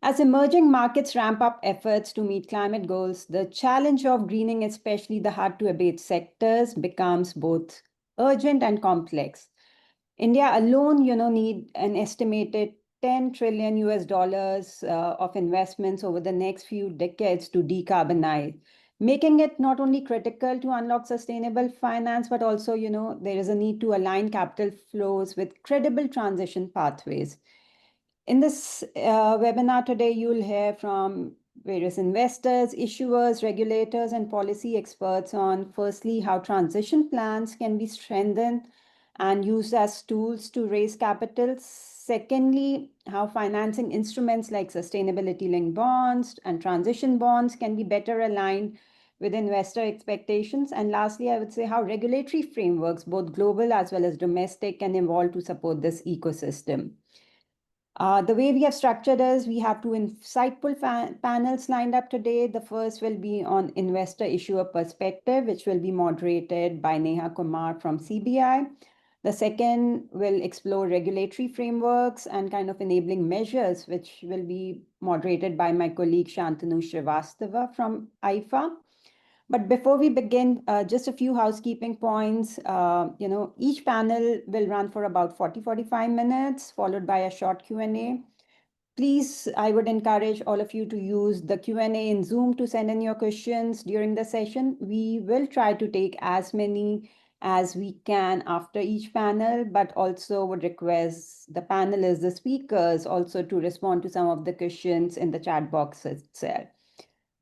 As emerging markets ramp up efforts to meet climate goals, the challenge of greening, especially the hard-to-abate sectors, becomes both urgent and complex. India alone, need an estimated 10 trillion US dollars of investments over the next few decades to decarbonize, making it not only critical to unlock sustainable finance, but also, there is a need to align capital flows with credible transition pathways. In this webinar today, you'll hear from various investors, issuers, regulators, and policy experts on, firstly, how transition plans can be strengthened and used as tools to raise capital. Secondly, how financing instruments like sustainability-linked bonds and transition bonds can be better aligned with investor expectations. And lastly, I would say how regulatory frameworks, both global as well as domestic, can evolve to support this ecosystem. The way we have structured is we have two insightful panels lined up today. The first will be on investor issuer perspective, which will be moderated by Neha Kumar from CBI. The second will explore regulatory frameworks and kind of enabling measures, which will be moderated by my colleague Shantanu Srivastava from IEEFA. But before we begin, just a few housekeeping points. Each panel will run for about 45 minutes, followed by a short Q&A. Please, I would encourage all of you to use the Q&A in Zoom to send in your questions during the session. We will try to take as many as we can after each panel, but also would request the panelists, the speakers, also to respond to some of the questions in the chat box itself.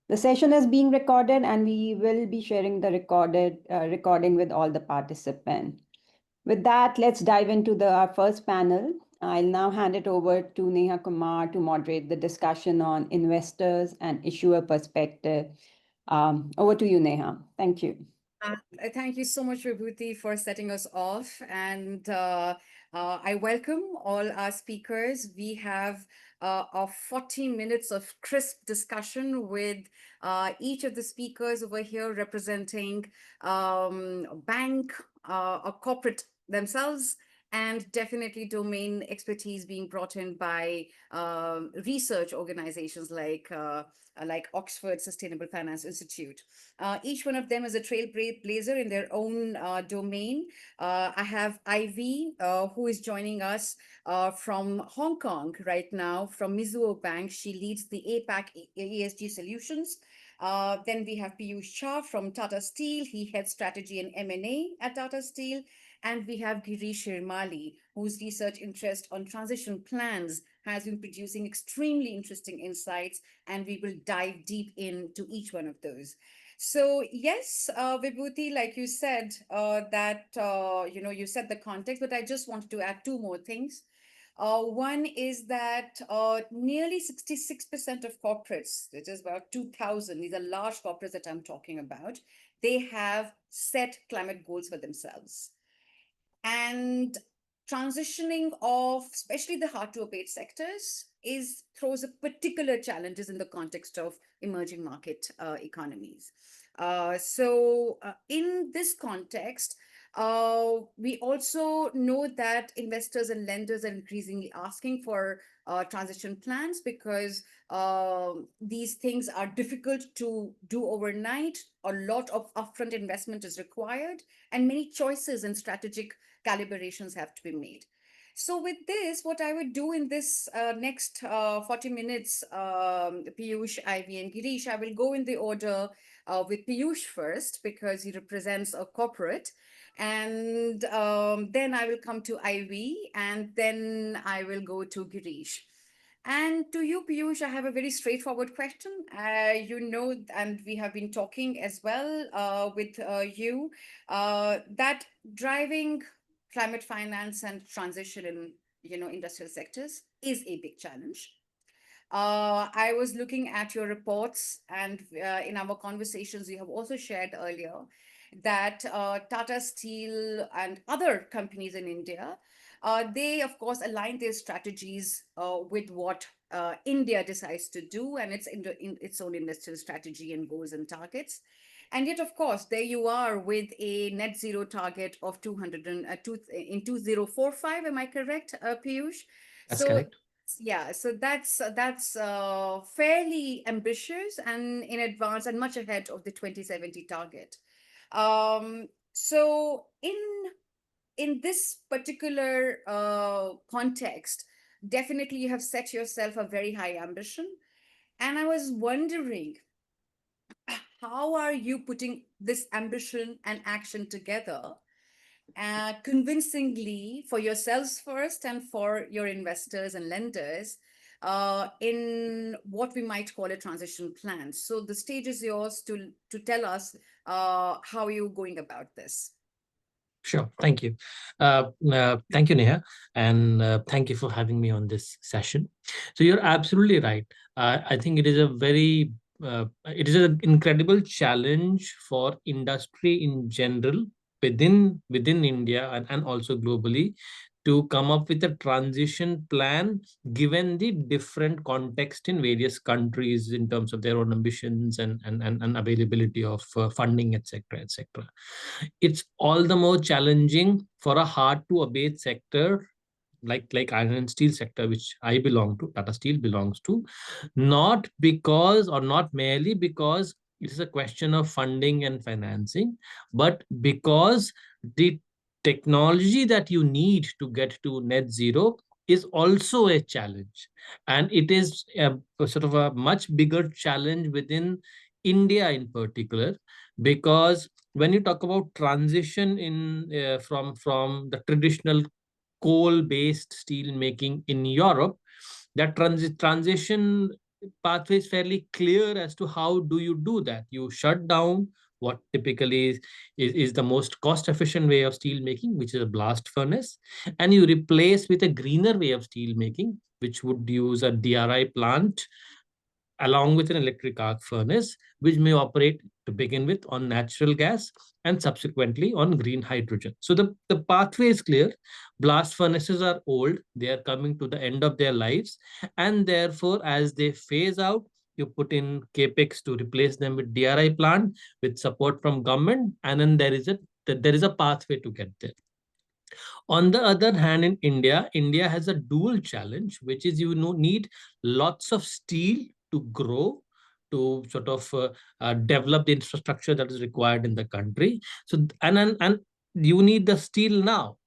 The session is being recorded and we will be sharing the recording with all the participants. With that, let's dive into our first panel. I'll now hand it over to Neha Kumar to moderate the discussion on investors and issuer perspective. Over to you, Neha. Thank you. Thank you so much, Vibhuti, for setting us off. And I welcome all our speakers. We have 40 minutes of crisp discussion with each of the speakers over here representing bank or corporate themselves, and definitely domain expertise being brought in by research organizations like Oxford Sustainable Finance Institute. Each one of them is a trailblazer in their own domain. I have Ivy, who is joining us from Hong Kong right now, from Mizuho Bank. She leads the APAC ESG solutions. Then we have Piyush Shah from Tata Steel. He heads strategy and M&A at Tata Steel. And we have Girish Shirmali, whose research interest on transition plans has been producing extremely interesting insights, and we will dive deep into each one of those. So yes, Vibhuti, like you said, you set the context, but I just wanted to add two more things. One is that nearly 66% of corporates, which is about 2,000, these are large corporates that I'm talking about, they have set climate goals for themselves. And transitioning of especially the hard to abate sectors throws a particular challenges in the context of emerging market economies. So in this context, we also know that investors and lenders are increasingly asking for transition plans because these things are difficult to do overnight. A lot of upfront investment is required, and many choices and strategic calibrations have to be made. So with this, what I would do in this next 40 minutes, Piyush, Ivy, and Girish, I will go in the order with Piyush first because he represents a corporate. And then I will come to Ivy, and then I will go to Girish. And to you, Piyush, I have a very straightforward question. And we have been talking as well with you, that driving climate finance and transition in industrial sectors is a big challenge. I was looking at your reports, and in our conversations, you have also shared earlier that Tata Steel and other companies in India, they, of course, align their strategies with what India decides to do and its own industrial strategy and goals and targets. And yet, of course, there you are with a net zero target of 200 in 2045. Am I correct, Piyush? That's correct. Yeah, so that's fairly ambitious and in advance and much ahead of the 2070 target. So in this particular context, definitely you have set yourself a very high ambition. And I was wondering, how are you putting this ambition and action together convincingly for yourselves first and for your investors and lenders in what we might call a transition plan? So the stage is yours to tell us how you're going about this. Sure. Thank you. Thank you, Neha. And thank you for having me on this session. So you're absolutely right. I think it is an incredible challenge for industry in general within India and also globally to come up with a transition plan given the different context in various countries in terms of their own ambitions and availability of funding, etc., etc. It's all the more challenging for a hard to abate sector like iron and steel sector, which I belong to, Tata Steel belongs to, not because or not merely because it is a question of funding and financing, but because the technology that you need to get to net zero is also a challenge. And it is a sort of a much bigger challenge within India in particular, because when you talk about transition in from the traditional coal-based steel making in Europe, that transition pathway is fairly clear as to how do you do that. You shut down what typically is the most cost-efficient way of steel making, which is a blast furnace, and you replace with a greener way of steel making, which would use a DRI plant along with an electric arc furnace, which may operate to begin with on natural gas and subsequently on green hydrogen. So the pathway is clear. Blast furnaces are old, they are coming to the end of their lives, and therefore, as they phase out, you put in capex to replace them with DRI plant with support from government, and then there is a pathway to get there. On the other hand, in India, India has a dual challenge, which is you know need lots of steel to grow, to sort of develop the infrastructure that is required in the country. So and you need the steel now,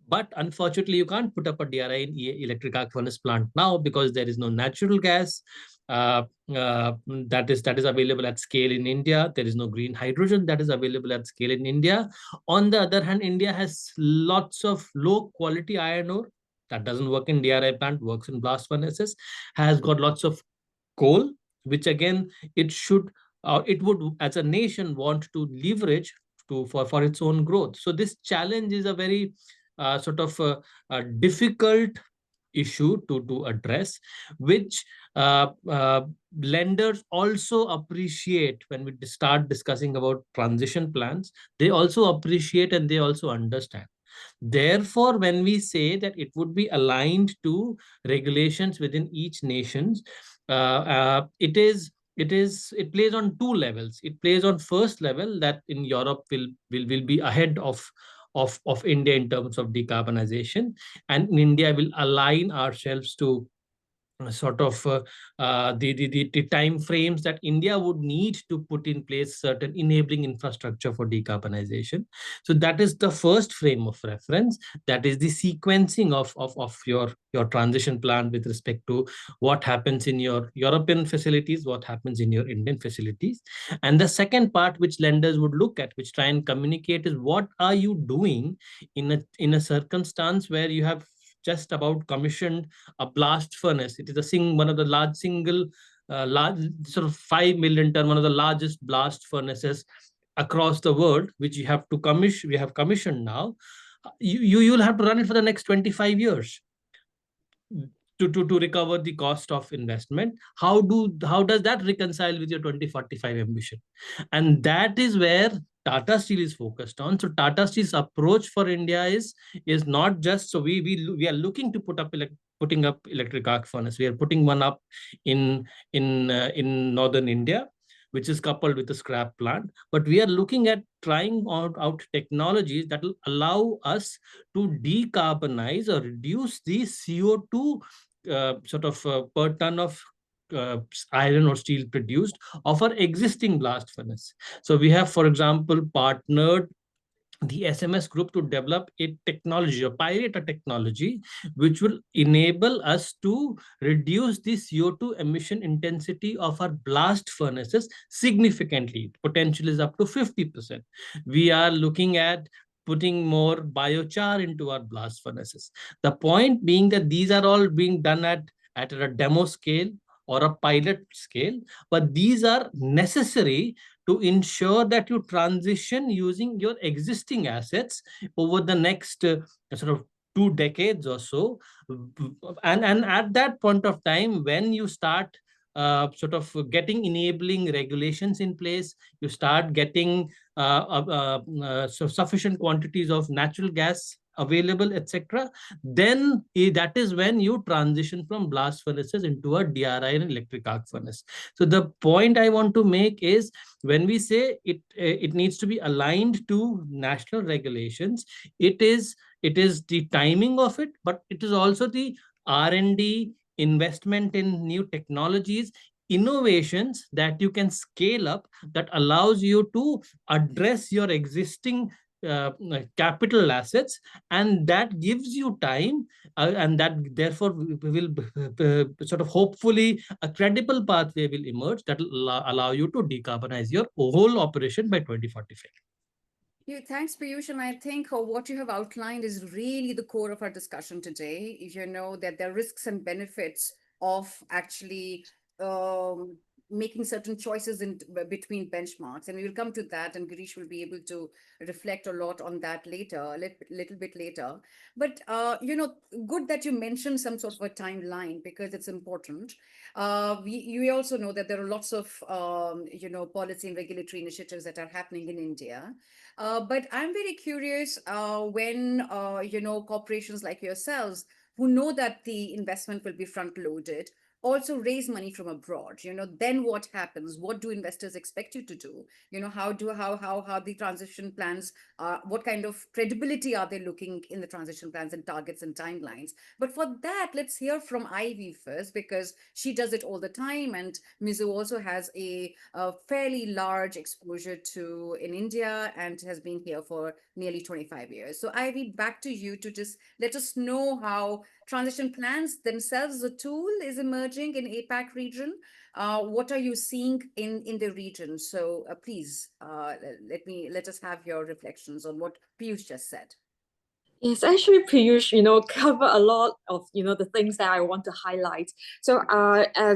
but unfortunately, you can't put up a DRI in electric arc furnace plant now because there is no natural gas uh, that is available at scale in India. There is no green hydrogen that is available at scale in India. On the other hand, India has lots of low quality iron ore that doesn't work in DRI plant, works in blast furnaces, has got lots of coal, which again it would as a nation want to leverage for its own growth. So this challenge is a very difficult issue to address, which lenders also appreciate when we start discussing about transition plans. They also appreciate and they also understand. Therefore, when we say that it would be aligned to regulations within each nations, it plays on two levels. It plays on first level that in Europe will be ahead of India in terms of decarbonization, and in India will align ourselves to the time frames that India would need to put in place certain enabling infrastructure for decarbonization. So that is the first frame of reference. That is the sequencing of your transition plan with respect to what happens in your European facilities, what happens in your Indian facilities. And the second part which lenders would look at, which try and communicate, is what are you doing in a circumstance where you have just about commissioned a blast furnace. It is one of the large sort of 5 million ton, one of the largest blast furnaces across the world, which you have to commission. We have commissioned now. You'll have to run it for the next 25 years to recover the cost of investment. How does that reconcile with your 2045 ambition? And that is where Tata Steel is focused on. So Tata Steel's approach for India is not just so we are looking to putting up electric arc furnace. We are putting one up in northern India, which is coupled with a scrap plant. But we are looking at trying out technologies that will allow us to decarbonize or reduce the CO2 per ton of iron or steel produced of our existing blast furnace. So we have, for example, partnered the SMS group to develop a technology, a pilot a technology, which will enable us to reduce the CO2 emission intensity of our blast furnaces significantly. Potential is up to 50%. We are looking at putting more biochar into our blast furnaces. The point being that these are all being done at a demo scale or a pilot scale, but these are necessary to ensure that you transition using your existing assets over the next sort of 2 decades or so. And at that point of time, when you start sort of getting enabling regulations in place, you start getting so sufficient quantities of natural gas available, etc., then that is when you transition from blast furnaces into a DRI and electric arc furnace. So the point I want to make is, when we say it needs to be aligned to national regulations, it is the timing of it, but it is also the R&D, investment in new technologies, innovations that you can scale up, that allows you to address your existing capital assets, and that gives you time, and that therefore will sort of hopefully a credible pathway will emerge that will allow you to decarbonize your whole operation by 2045. Yeah, thanks, Piyush. And I think what you have outlined is really the core of our discussion today. You know that there are risks and benefits of actually um, making certain choices in between benchmarks, and we will come to that. And Girish will be able to reflect a lot on that later, a little bit later. But good that you mentioned some sort of a timeline because it's important. We also know that there are lots of policy and regulatory initiatives that are happening in India. But I'm very curious when corporations like yourselves who know that the investment will be front loaded also raise money from abroad. Then what happens? What do investors expect you to do? How the transition plans, what kind of credibility are they looking in the transition plans and targets and timelines? But for that, let's hear from Ivy first, because she does it all the time, and Mizu also has a fairly large exposure to in India and has been here for nearly 25 years. So Ivy, back to you to just let us know how transition plans themselves as a tool is emerging in APAC region. What are you seeing in the region? So please let us have your reflections on what Piyush just said. Yes, actually, Piyush, cover a lot of, the things that I want to highlight. So,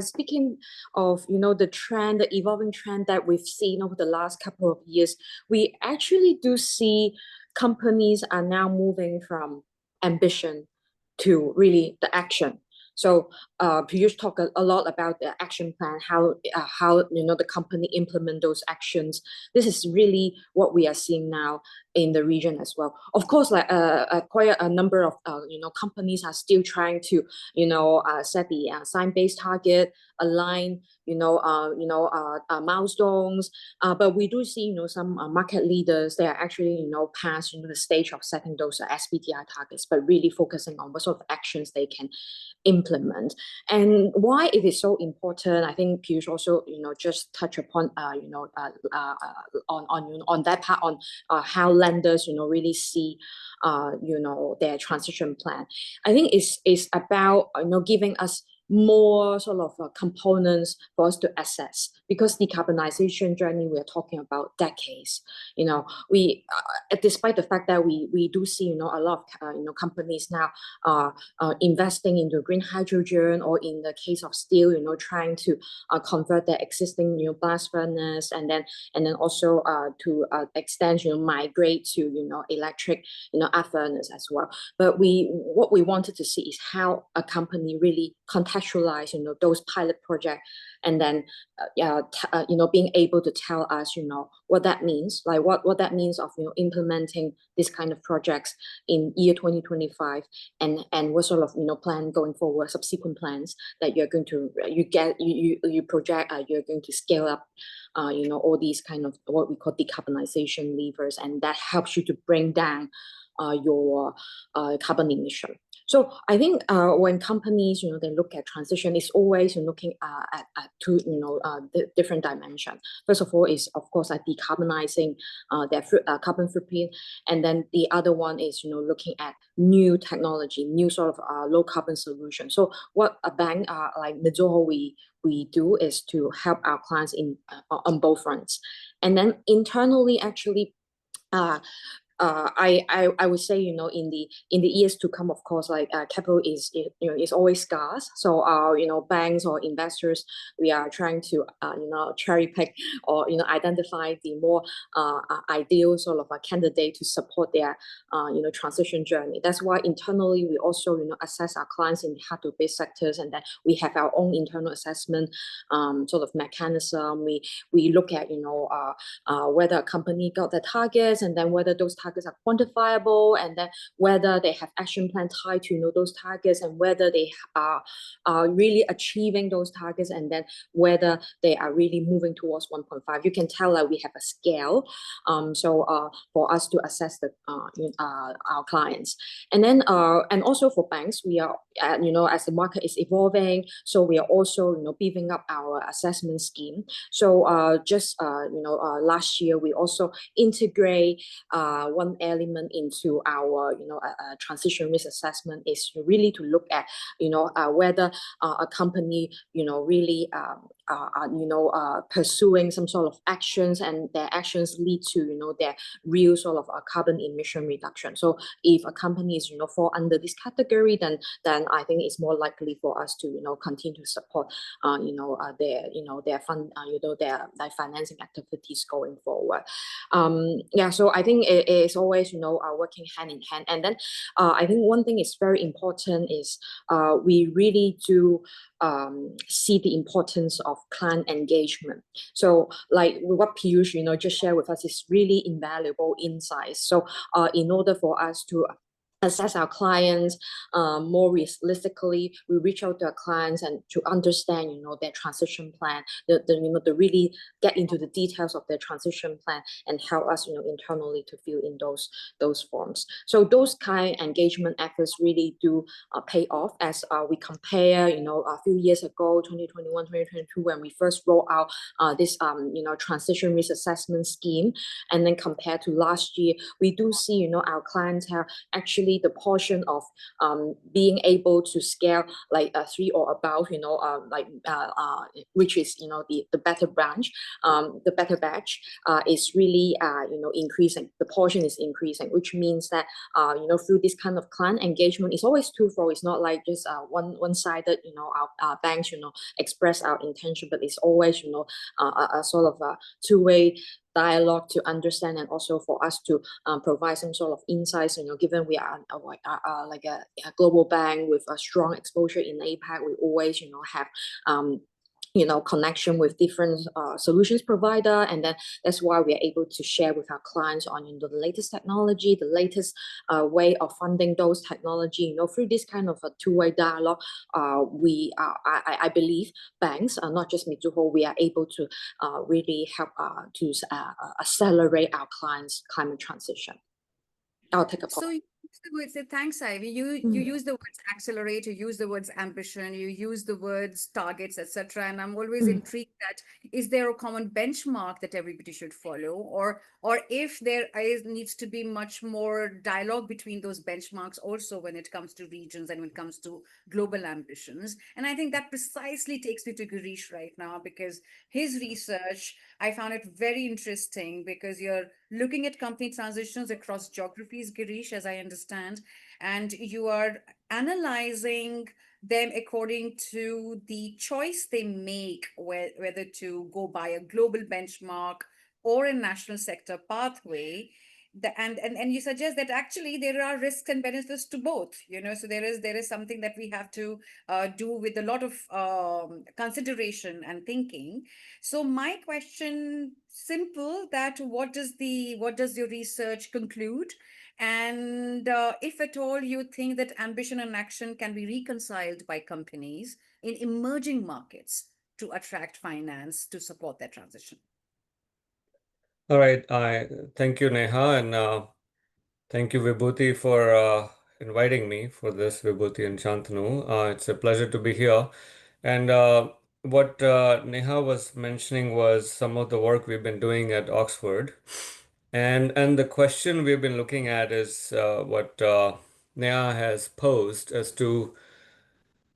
speaking of, the trend, the evolving trend that we've seen over the last couple of years, we actually do see companies are now moving from ambition to really the action. So, Piyush talked a lot about the action plan, how the company implement those actions. This is really what we are seeing now in the region as well. Of course, like quite a number of companies are still trying to set the science-based target, align milestones. But we do see some market leaders, they are actually past the stage of setting those SBTI targets, but really focusing on what sort of actions they can implement. And why it is so important, I think Piyush also just touch upon on that part, on how lenders really see their transition plan. I think it's about giving us more sort of components for us to assess, because decarbonization journey, we're talking about decades. We despite the fact that we do see a lot of companies now investing into green hydrogen, or in the case of steel, trying to convert their existing blast furnace, and then also to extend migrate to electric arc furnace as well. But what we wanted to see is how a company really contextualize those pilot projects, and then being able to tell us what that means, like what that means of implementing this kind of projects in year 2025, and what sort of plan going forward, subsequent plans that you're going to you project, you're going to scale up all these kind of what we call decarbonization levers, and that helps you to bring down your carbon emission. So I think when companies, they look at transition, it's always looking at two, the different dimensions. First of all is, of course, decarbonizing their carbon footprint. And then the other one is, looking at new technology, new sort of low carbon solution. So what a bank like Mizuho we do is to help our clients on both fronts. And then internally, actually, I would say, in the years to come, of course, like capital is always scarce. So banks or investors, we are trying to cherry pick or identify the more ideal sort of a candidate to support their transition journey. That's why internally we also assess our clients in hard to abate sectors, and then we have our own internal assessment sort of mechanism. We look at whether a company got the targets, and then whether those targets are quantifiable, and then whether they have action plan tied to those targets, and whether they are really achieving those targets, and then whether they are really moving towards 1.5. You can tell that we have a scale, for us to assess our clients. And then and also for banks, we are as the market is evolving, so we are also beefing up our assessment scheme. So just last year we also integrate one element into our transition risk assessment, is really to look at whether a company really pursuing some sort of actions, and their actions lead to their real sort of carbon emission reduction. So if a company is fall under this category, then I think it's more likely for us to continue to support their fund their financing activities going forward. So I think it is always working hand in hand. And then I think one thing is very important is we really do see the importance of client engagement. So like what Piyush just shared with us is really invaluable insights. So in order for us to assess our clients more realistically, we reach out to our clients and to understand their transition plan, to really get into the details of their transition plan, and help us internally to fill in those forms. So those kind of engagement efforts really do pay off, as we compare a few years ago, 2021, 2022, when we first rolled out this transition risk assessment scheme, and then compared to last year, we do see our clients have actually the portion of being able to scale like 3 or above, which is the better branch, the better batch is really increasing. The portion is increasing, which means that through this kind of client engagement, it's always twofold. It's not like just one-sided. Our banks express our intention, but it's always a sort of a two-way dialogue to understand, and also for us to provide some sort of insights. Given we are like a global bank with a strong exposure in APAC, we always have connection with different solutions provider, and then that's why we are able to share with our clients on the latest technology, the latest way of funding those technology. Through this kind of a two-way dialogue, I believe banks, not just Mizuho, we are able to really help to accelerate our clients' climate transition. I'll take a pause. So you use the words, thanks, Ivy. You use the words accelerate, you use the words ambition, you use the words targets, etc. And I'm always intrigued that is there a common benchmark that everybody should follow, or if there needs to be much more dialogue between those benchmarks also when it comes to regions and when it comes to global ambitions. And I think that precisely takes me to Girish right now, because his research, I found it very interesting, because you're looking at company transitions across geographies, Girish, as I understand, and you are analyzing them according to the choice they make, whether to go by a global benchmark or a national sector pathway. And you suggest that actually there are risks and benefits to both, so there is something that we have to do with a lot of consideration and thinking. So my question, simple, that what does your research conclude, and if at all you think that ambition and action can be reconciled by companies in emerging markets to attract finance to support their transition? All right. I thank you, Neha, and thank you, Vibhuti, for inviting me for this, Vibhuti and Shantanu. It's a pleasure to be here. And what Neha was mentioning was some of the work we've been doing at Oxford. And the question we've been looking at is what Neha has posed as to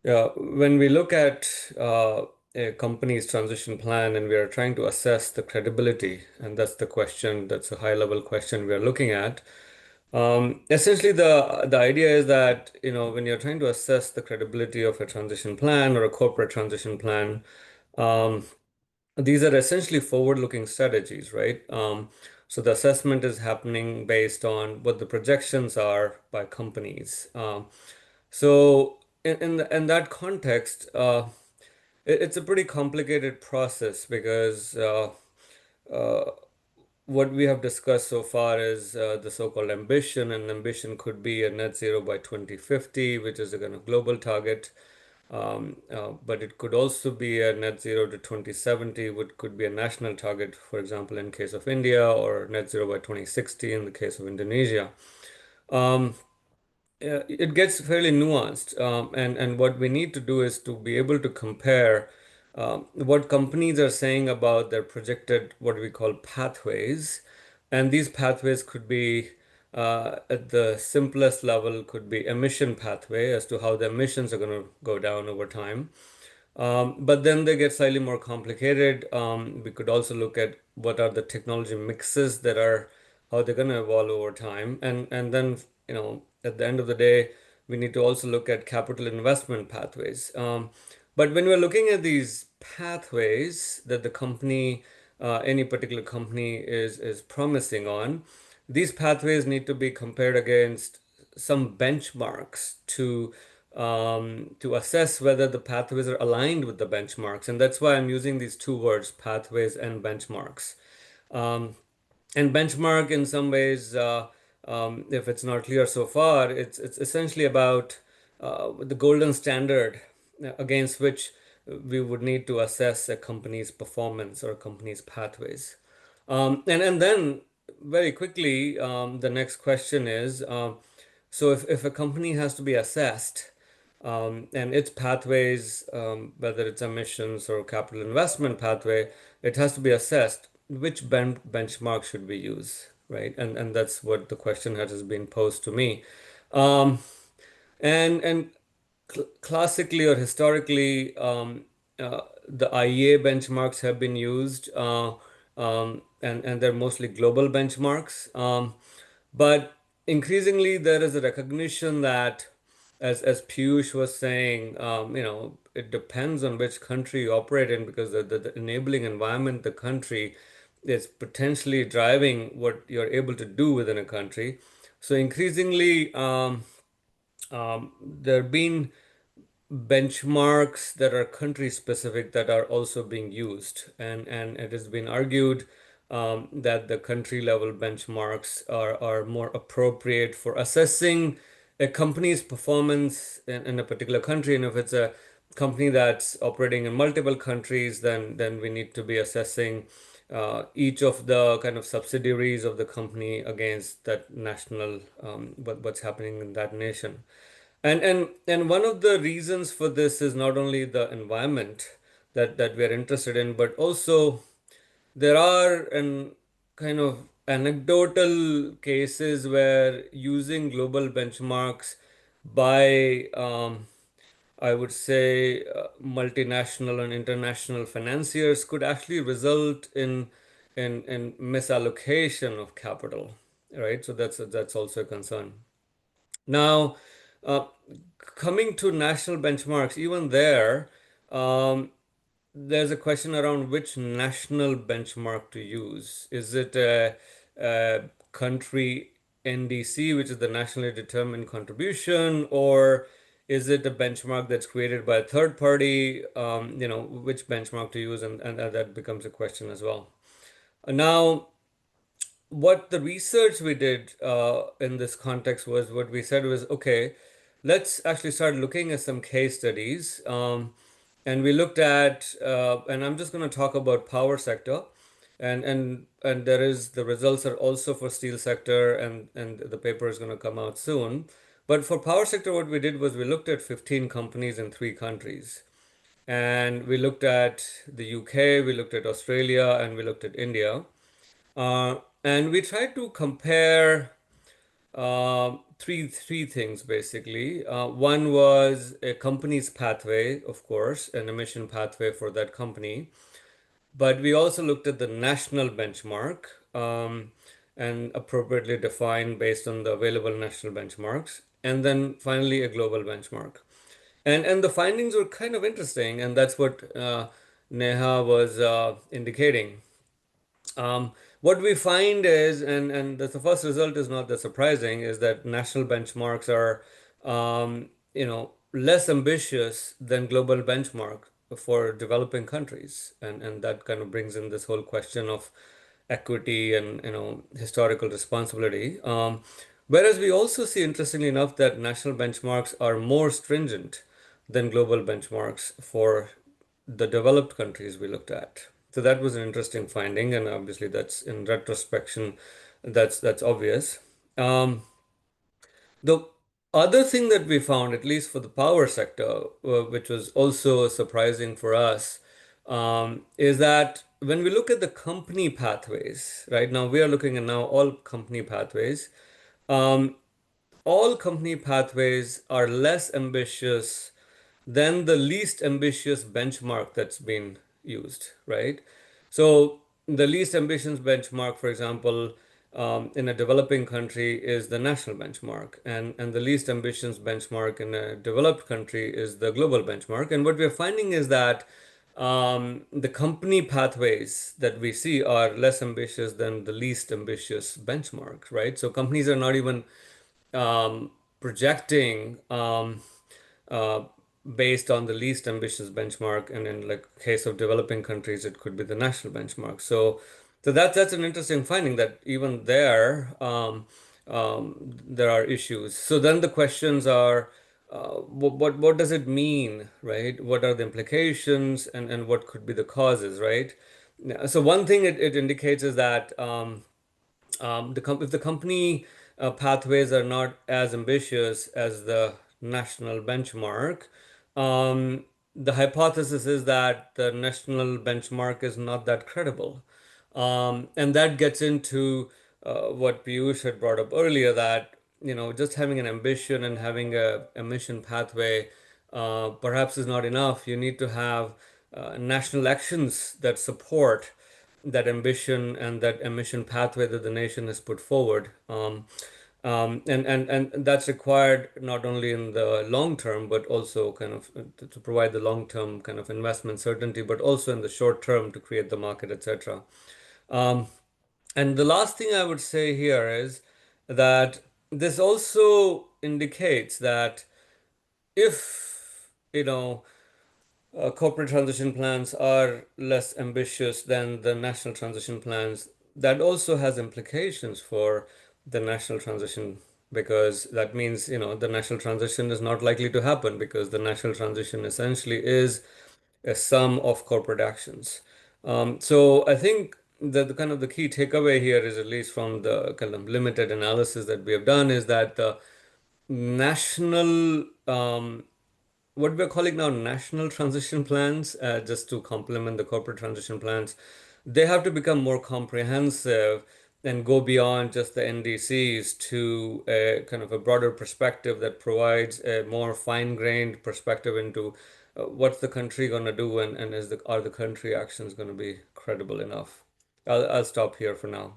when we look at a company's transition plan and we are trying to assess the credibility, and that's the question, that's a high level question we are looking at. Essentially, the idea is that, when you're trying to assess the credibility of a transition plan or a corporate transition plan, um, these are essentially forward-looking strategies, right? So the assessment is happening based on what the projections are by companies. So in that context, it's a pretty complicated process because uh, what we have discussed so far is the so-called ambition, and ambition could be a net zero by 2050, which is a kind of global target. But it could also be a net zero to 2070, which could be a national target, for example, in case of India, or net zero by 2060 in the case of Indonesia. Um, it gets fairly nuanced, and what we need to do is to be able to compare what companies are saying about their projected, what we call pathways, and these pathways could be at the simplest level could be emission pathway as to how the emissions are going to go down over time. But then they get slightly more complicated. We could also look at what are the technology mixes that are, how they're going to evolve over time. And then, at the end of the day, we need to also look at capital investment pathways. But when we're looking at these pathways that the company, any particular company is promising on, these pathways need to be compared against some benchmarks to assess whether the pathways are aligned with the benchmarks. And that's why I'm using these two words, pathways and benchmarks. Um, and benchmark, in some ways, if it's not clear so far, it's essentially about the golden standard against which we would need to assess a company's performance or a company's pathways. And then very quickly, the next question is, so if a company has to be assessed, and its pathways, whether it's emissions or capital investment pathway, it has to be assessed. Which benchmark should we use, right? And that's what the question has been posed to me. Um, and classically or historically, the IEA benchmarks have been used, and they're mostly global benchmarks. But increasingly, there is a recognition that, as Piyush was saying, it depends on which country you operate in, because the enabling environment, the country, is potentially driving what you're able to do within a country. So increasingly, there have been benchmarks that are country specific that are also being used, and it has been argued that the country level benchmarks are more appropriate for assessing a company's performance in a particular country. And if it's a company that's operating in multiple countries, then we need to be assessing each of the kind of subsidiaries of the company against that national, what's happening in that nation. And one of the reasons for this is not only the environment that we are interested in, but also there are an kind of anecdotal cases where using global benchmarks by I would say multinational and international financiers could actually result in misallocation of capital, right? So that's also a concern. Now, uh, coming to national benchmarks, even there, um, there's a question around which national benchmark to use. Is it a country NDC, which is the nationally determined contribution, or is it a benchmark that's created by a third party? Which benchmark to use, and that becomes a question as well. Now, what the research we did in this context was, what we said was, okay, let's actually start looking at some case studies. And we looked at, and I'm just going to talk about power sector, and there is, the results are also for steel sector, and the paper is going to come out soon. But for power sector, what we did was we looked at 15 companies in 3 countries. And we looked at the UK, we looked at Australia, and we looked at India. And we tried to compare three things basically. One was a company's pathway, of course, an emission pathway for that company. But we also looked at the national benchmark and appropriately defined based on the available national benchmarks. And then finally, a global benchmark. And the findings were kind of interesting, and that's what Neha was indicating. What we find is, and the first result is not that surprising, is that national benchmarks are, less ambitious than global benchmark for developing countries, and that kind of brings in this whole question of equity and historical responsibility. Whereas we also see, interestingly enough, that national benchmarks are more stringent than global benchmarks for the developed countries we looked at. So that was an interesting finding, and obviously that's in retrospection, that's obvious. The other thing that we found, at least for the power sector, which was also surprising for us, is that when we look at the company pathways, right now we are looking at now all company pathways. Um, all company pathways are less ambitious than the least ambitious benchmark that's been used, right? So the least ambitious benchmark, for example, in a developing country is the national benchmark, and the least ambitious benchmark in a developed country is the global benchmark. And what we're finding is that the company pathways that we see are less ambitious than the least ambitious benchmark, right? So companies are not even projecting uh, based on the least ambitious benchmark, and in like case of developing countries, it could be the national benchmark. So that's an interesting finding that even there there are issues. So then the questions are, what does it mean, right? What are the implications, and what could be the causes, right? So one thing it indicates is that if the company pathways are not as ambitious as the national benchmark, the hypothesis is that the national benchmark is not that credible. And that gets into what Piyush had brought up earlier, that just having an ambition and having a emission pathway perhaps is not enough. You need to have national actions that support that ambition and that emission pathway that the nation has put forward. And that's required not only in the long term, but also kind of to provide the long term kind of investment certainty, but also in the short term to create the market, etc. And the last thing I would say here is that this also indicates that if corporate transition plans are less ambitious than the national transition plans, that also has implications for the national transition, because that means, the national transition is not likely to happen, because the national transition essentially is a sum of corporate actions. So I think that the kind of the key takeaway here is, at least from the kind of limited analysis that we have done, is that the national what we're calling now national transition plans, just to complement the corporate transition plans, they have to become more comprehensive and go beyond just the NDCs to a kind of a broader perspective that provides a more fine-grained perspective into what's the country going to do, and are the country actions going to be credible enough. I'll stop here for now.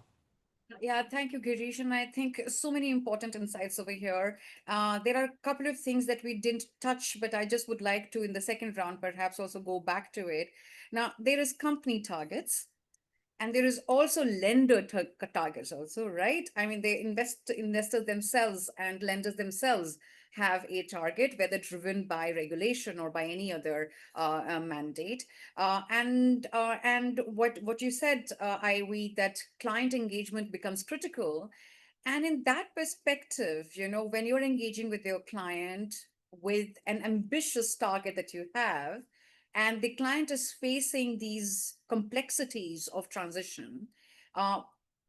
Yeah, thank you, Girish. And I think so many important insights over here. There are a couple of things that we didn't touch, but I just would like to, in the second round, perhaps also go back to it. Now, there is company targets, and there is also lender targets also, right? I mean, they investors themselves and lenders themselves have a target, whether driven by regulation or by any other mandate. And what you said, Ivy, that client engagement becomes critical. And in that perspective, when you're engaging with your client with an ambitious target that you have, and the client is facing these complexities of transition, uh,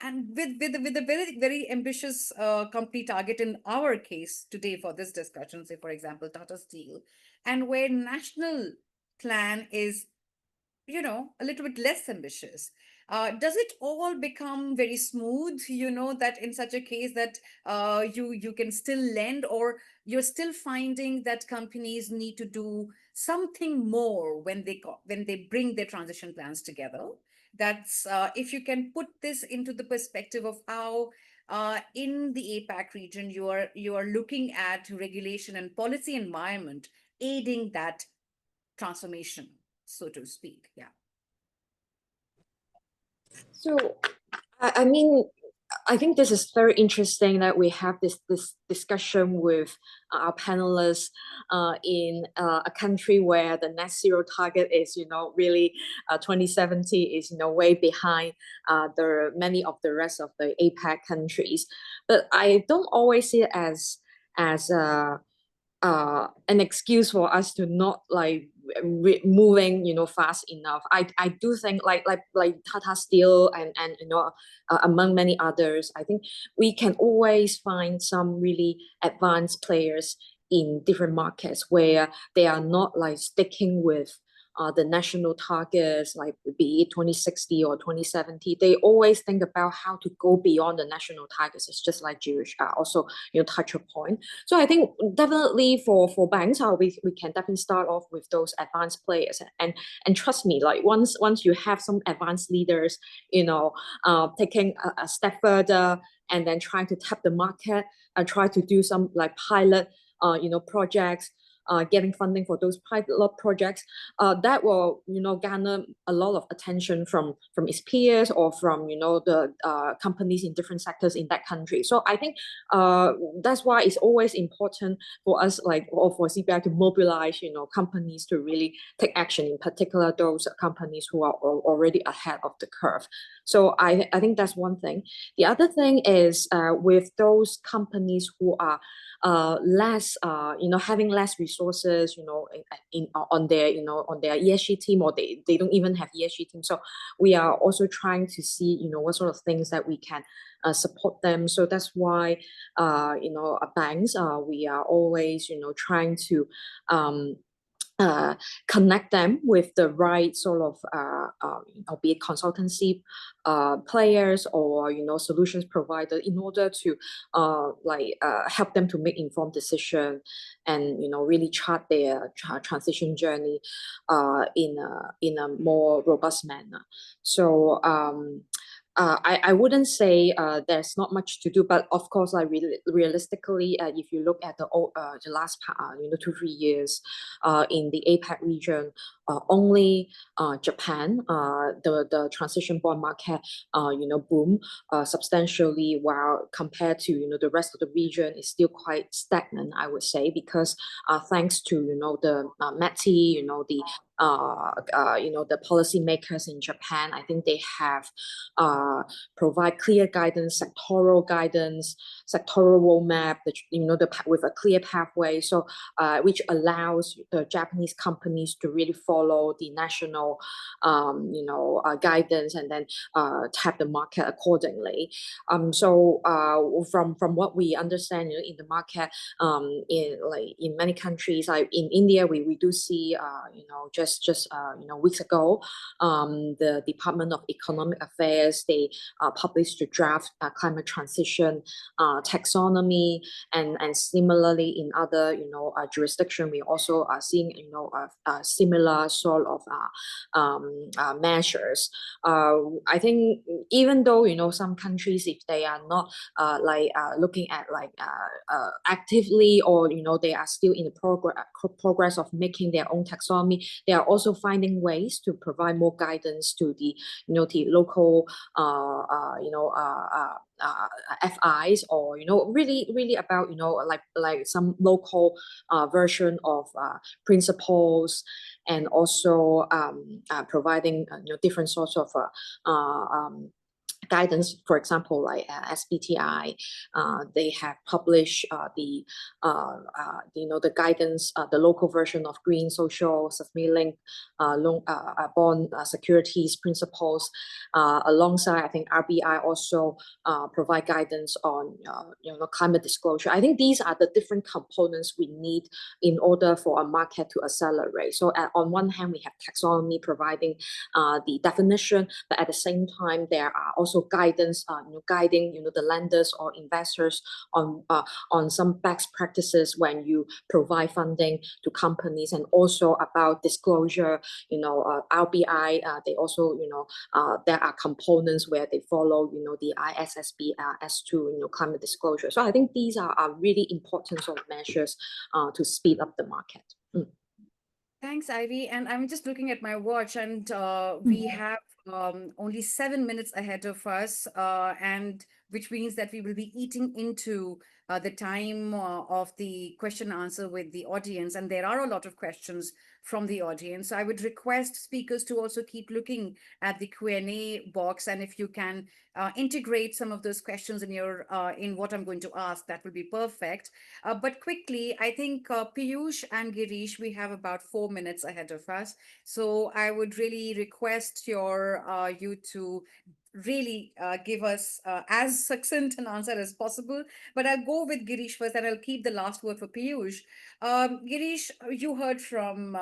and with a very ambitious company target in our case today for this discussion, say for example Tata Steel, and where national plan is, a little bit less ambitious. Does it all become very smooth, that in such a case that you can still lend, or you're still finding that companies need to do something more when they bring their transition plans together? That's if you can put this into the perspective of how in the APAC region you are looking at regulation and policy environment aiding that transformation, so to speak. Yeah. So, I mean, I think this is very interesting that we have this discussion with our panelists in a country where the net zero target is, really 2070 is, way behind the many of the rest of the APAC countries. But I don't always see it as an excuse for us to not like moving fast enough. I do think like Tata Steel and among many others, I think we can always find some really advanced players in different markets where they are not like sticking with the national targets, like be it 2060 or 2070. They always think about how to go beyond the national targets. It's just like Girish also touch a point. So I think definitely for banks, we can definitely start off with those advanced players, and trust me, like once you have some advanced leaders, taking a step further and then trying to tap the market and try to do some like pilot projects, getting funding for those pilot projects, that will garner a lot of attention from its peers or from the companies in different sectors in that country. So I think that's why it's always important for us, like, or for CBI to mobilize companies to really take action, in particular those companies who are already ahead of the curve. So I think that's one thing. The other thing is with those companies who are less having less resources on their ESG team, or they don't even have ESG team. So we are also trying to see what sort of things that we can support them. So that's why banks, we are always trying to connect them with the right sort of be it consultancy players or solutions provider, in order to help them to make informed decision and really chart their transition journey in a more robust manner. So I wouldn't say there's not much to do, but of course, realistically, if you look at the last 2-3 years in the APAC region, only Japan, the transition bond market, boom substantially, while compared to the rest of the region is still quite stagnant, I would say, because thanks to the METI, the policymakers in Japan, I think they have provide clear guidance, sectoral roadmap, with a clear pathway, so which allows the Japanese companies to really follow the national, guidance, and then tap the market accordingly. So from what we understand, in the market, in many countries, like in India, we do see, just weeks ago, the Department of Economic Affairs, they published a draft climate transition taxonomy, and similarly in other jurisdiction, we also are seeing similar sort of measures. I think even though some countries, if they are not looking at actively, or they are still in the progress of making their own taxonomy, they are also finding ways to provide more guidance to the the local FIs, or really about like some local version of principles, and also providing different sorts of guidance, for example, like SBTI, they have published the the guidance, the local version of green social sustainability loan bond securities principles. Alongside, I think RBI also provide guidance on climate disclosure. I think these are the different components we need in order for a market to accelerate. So on one hand, we have taxonomy providing the definition, but at the same time, there are also guidance, guiding the lenders or investors on some best practices when you provide funding to companies, and also about disclosure. RBI, they also there are components where they follow the ISSB S2 climate disclosure. So I think these are really important sort of measures to speed up the market. Thanks, Ivy. And I'm just looking at my watch, and we have only 7 minutes ahead of us, and which means that we will be eating into the time of the question answer with the audience. And there are a lot of questions from the audience. So I would request speakers to also keep looking at the Q&A box. And if you can integrate some of those questions in your in what I'm going to ask, that will be perfect. But quickly, I think Piyush and Girish, we have about 4 minutes ahead of us. So I would really request you to really give us as succinct an answer as possible. But I'll go with Girish first, and I'll keep the last word for Piyush. Girish, you heard from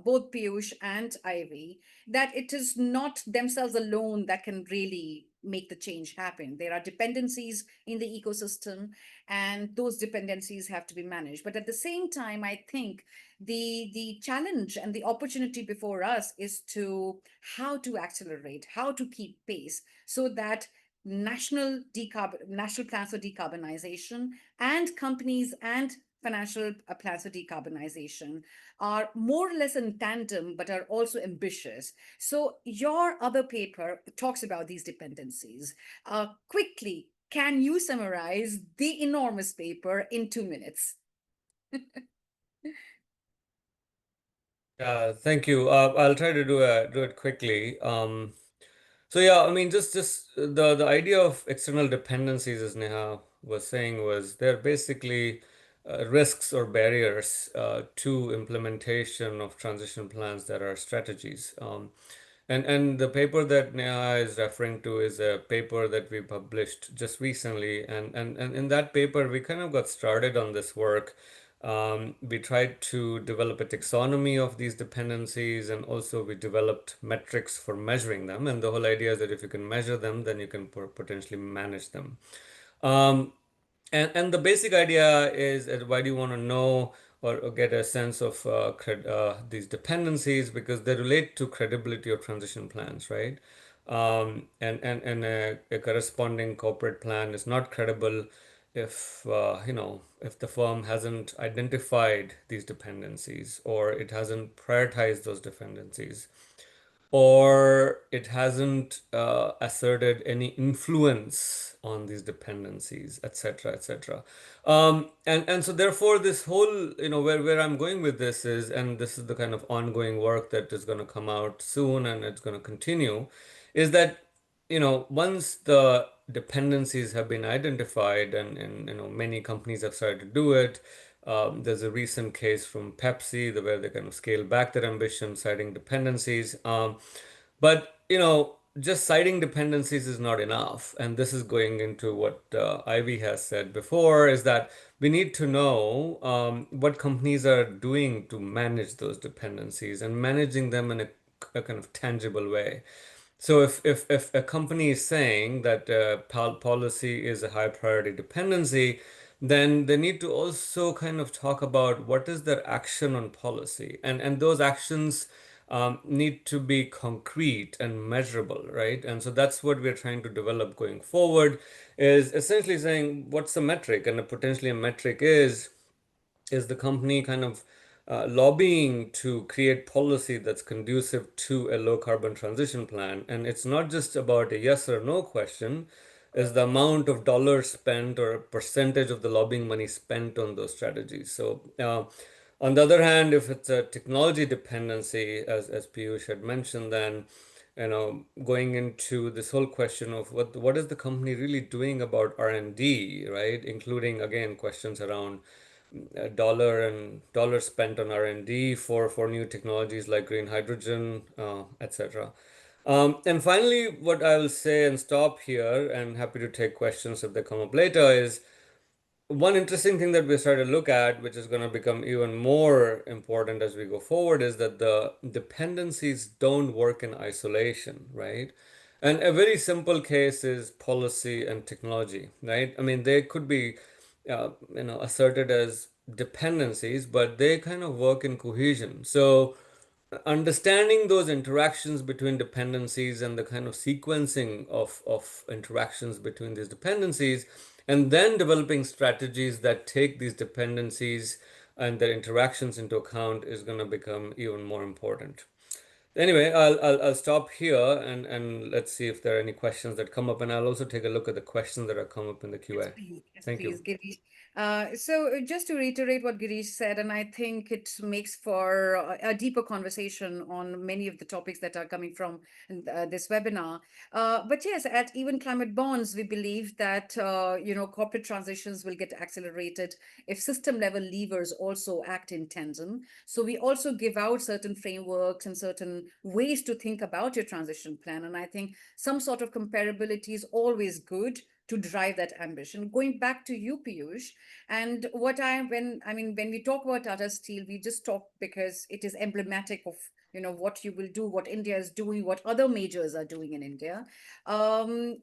both Piyush and Ivy that it is not themselves alone that can really make the change happen. There are dependencies in the ecosystem, and those dependencies have to be managed. But at the same time, I think the challenge and the opportunity before us is to how to accelerate, how to keep pace, so that national plans for decarbonization and companies and financial plans for decarbonization are more or less in tandem, but are also ambitious. So your other paper talks about these dependencies. Quickly, can you summarize the enormous paper in 2 minutes? Thank you. I'll try to do it quickly. So yeah, I mean, just the idea of external dependencies, as Neha was saying, was they're basically risks or barriers to implementation of transition plans that are strategies. And the paper that Neha is referring to is a paper that we published just recently, and in that paper we kind of got started on this work. We tried to develop a taxonomy of these dependencies, and also we developed metrics for measuring them. And the whole idea is that if you can measure them, then you can potentially manage them. Um, and the basic idea is that why do you want to know or get a sense of these dependencies? Because they relate to credibility of transition plans, right? And a corresponding corporate plan is not credible if if the firm hasn't identified these dependencies, or it hasn't prioritized those dependencies, or it hasn't asserted any influence on these dependencies, etc., etc. And so therefore this whole, where I'm going with this is, and this is the kind of ongoing work that is going to come out soon and it's going to continue, is that once the dependencies have been identified, and many companies have started to do it. There's a recent case from Pepsi where they kind of scale back their ambition, citing dependencies. But just citing dependencies is not enough, and this is going into what Ivy has said before: is that we need to know what companies are doing to manage those dependencies and managing them in a kind of tangible way. So if a company is saying that policy is a high priority dependency, then they need to also kind of talk about what is their action on policy, and those actions need to be concrete and measurable, right? And so that's what we're trying to develop going forward, is essentially saying what's the metric, and potentially a metric is the company kind of lobbying to create policy that's conducive to a low carbon transition plan. And it's not just about a yes or no question, is the amount of dollars spent or a percentage of the lobbying money spent on those strategies. So on the other hand, if it's a technology dependency, as Piyush had mentioned, then going into this whole question of what is the company really doing about R&D, right? Including again questions around dollar spent on R&D for new technologies like green hydrogen, etc. And finally, what I will say and stop here, and happy to take questions if they come up later, is one interesting thing that we started to look at, which is going to become even more important as we go forward, is that the dependencies don't work in isolation, right? And a very simple case is policy and technology, right? I mean, they could be, asserted as dependencies, but they kind of work in cohesion. So understanding those interactions between dependencies and the kind of sequencing of interactions between these dependencies, and then developing strategies that take these dependencies and their interactions into account is going to become even more important. Anyway, I'll stop here and let's see if there are any questions that come up, and I'll also take a look at the questions that have come up in the Yes, QA. please. Yes, Thank you. please, Girish. So just to reiterate what Girish said, and I think it makes for a deeper conversation on many of the topics that are coming from this webinar. But yes, at Even Climate Bonds, we believe that corporate transitions will get accelerated if system level levers also act in tandem. So we also give out certain frameworks and certain ways to think about your transition plan. And I think some sort of comparability is always good to drive that ambition. Going back to you, Piyush, and when we talk about Tata Steel, we just talk because it is emblematic of what you will do, what India is doing, what other majors are doing in India. Um,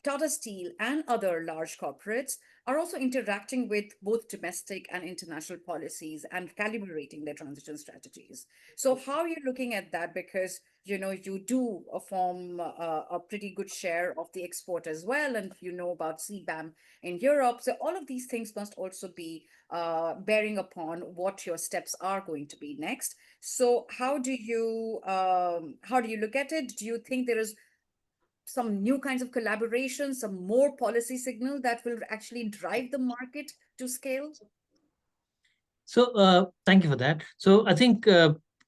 Tata Steel and other large corporates are also interacting with both domestic and international policies and calibrating their transition strategies. So, how are you looking at that? Because you do form a pretty good share of the export as well, and you know about CBAM in Europe. So, all of these things must also be bearing upon what your steps are going to be next. So, how do you look at it? Do you think there is some new kinds of collaboration, some more policy signal that will actually drive the market to scale? So thank you for that. So I think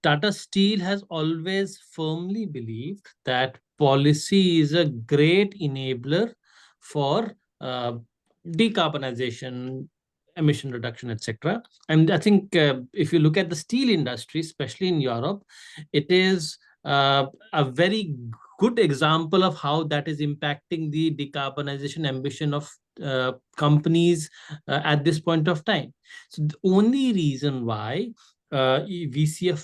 Tata Steel has always firmly believed that policy is a great enabler for decarbonization, emission reduction, etc. And I think if you look at the steel industry, especially in Europe, it is a very good example of how that is impacting the decarbonization ambition of companies at this point of time. So the only reason why we see a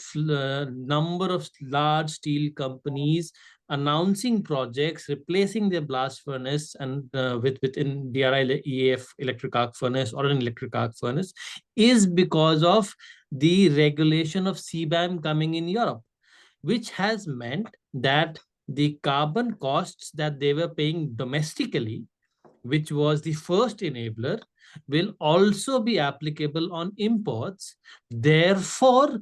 number of large steel companies announcing projects replacing their blast furnace and within DRI EAF electric arc furnace or an electric arc furnace is because of the regulation of CBAM coming in Europe, which has meant that the carbon costs that they were paying domestically, which was the first enabler, will also be applicable on imports, therefore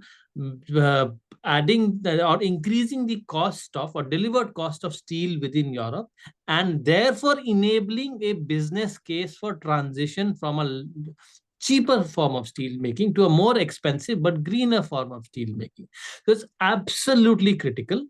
uh, adding or increasing the cost of or delivered cost of steel within Europe, and therefore enabling a business case for transition from a cheaper form of steel making to a more expensive but greener form of steel making. So it's absolutely critical,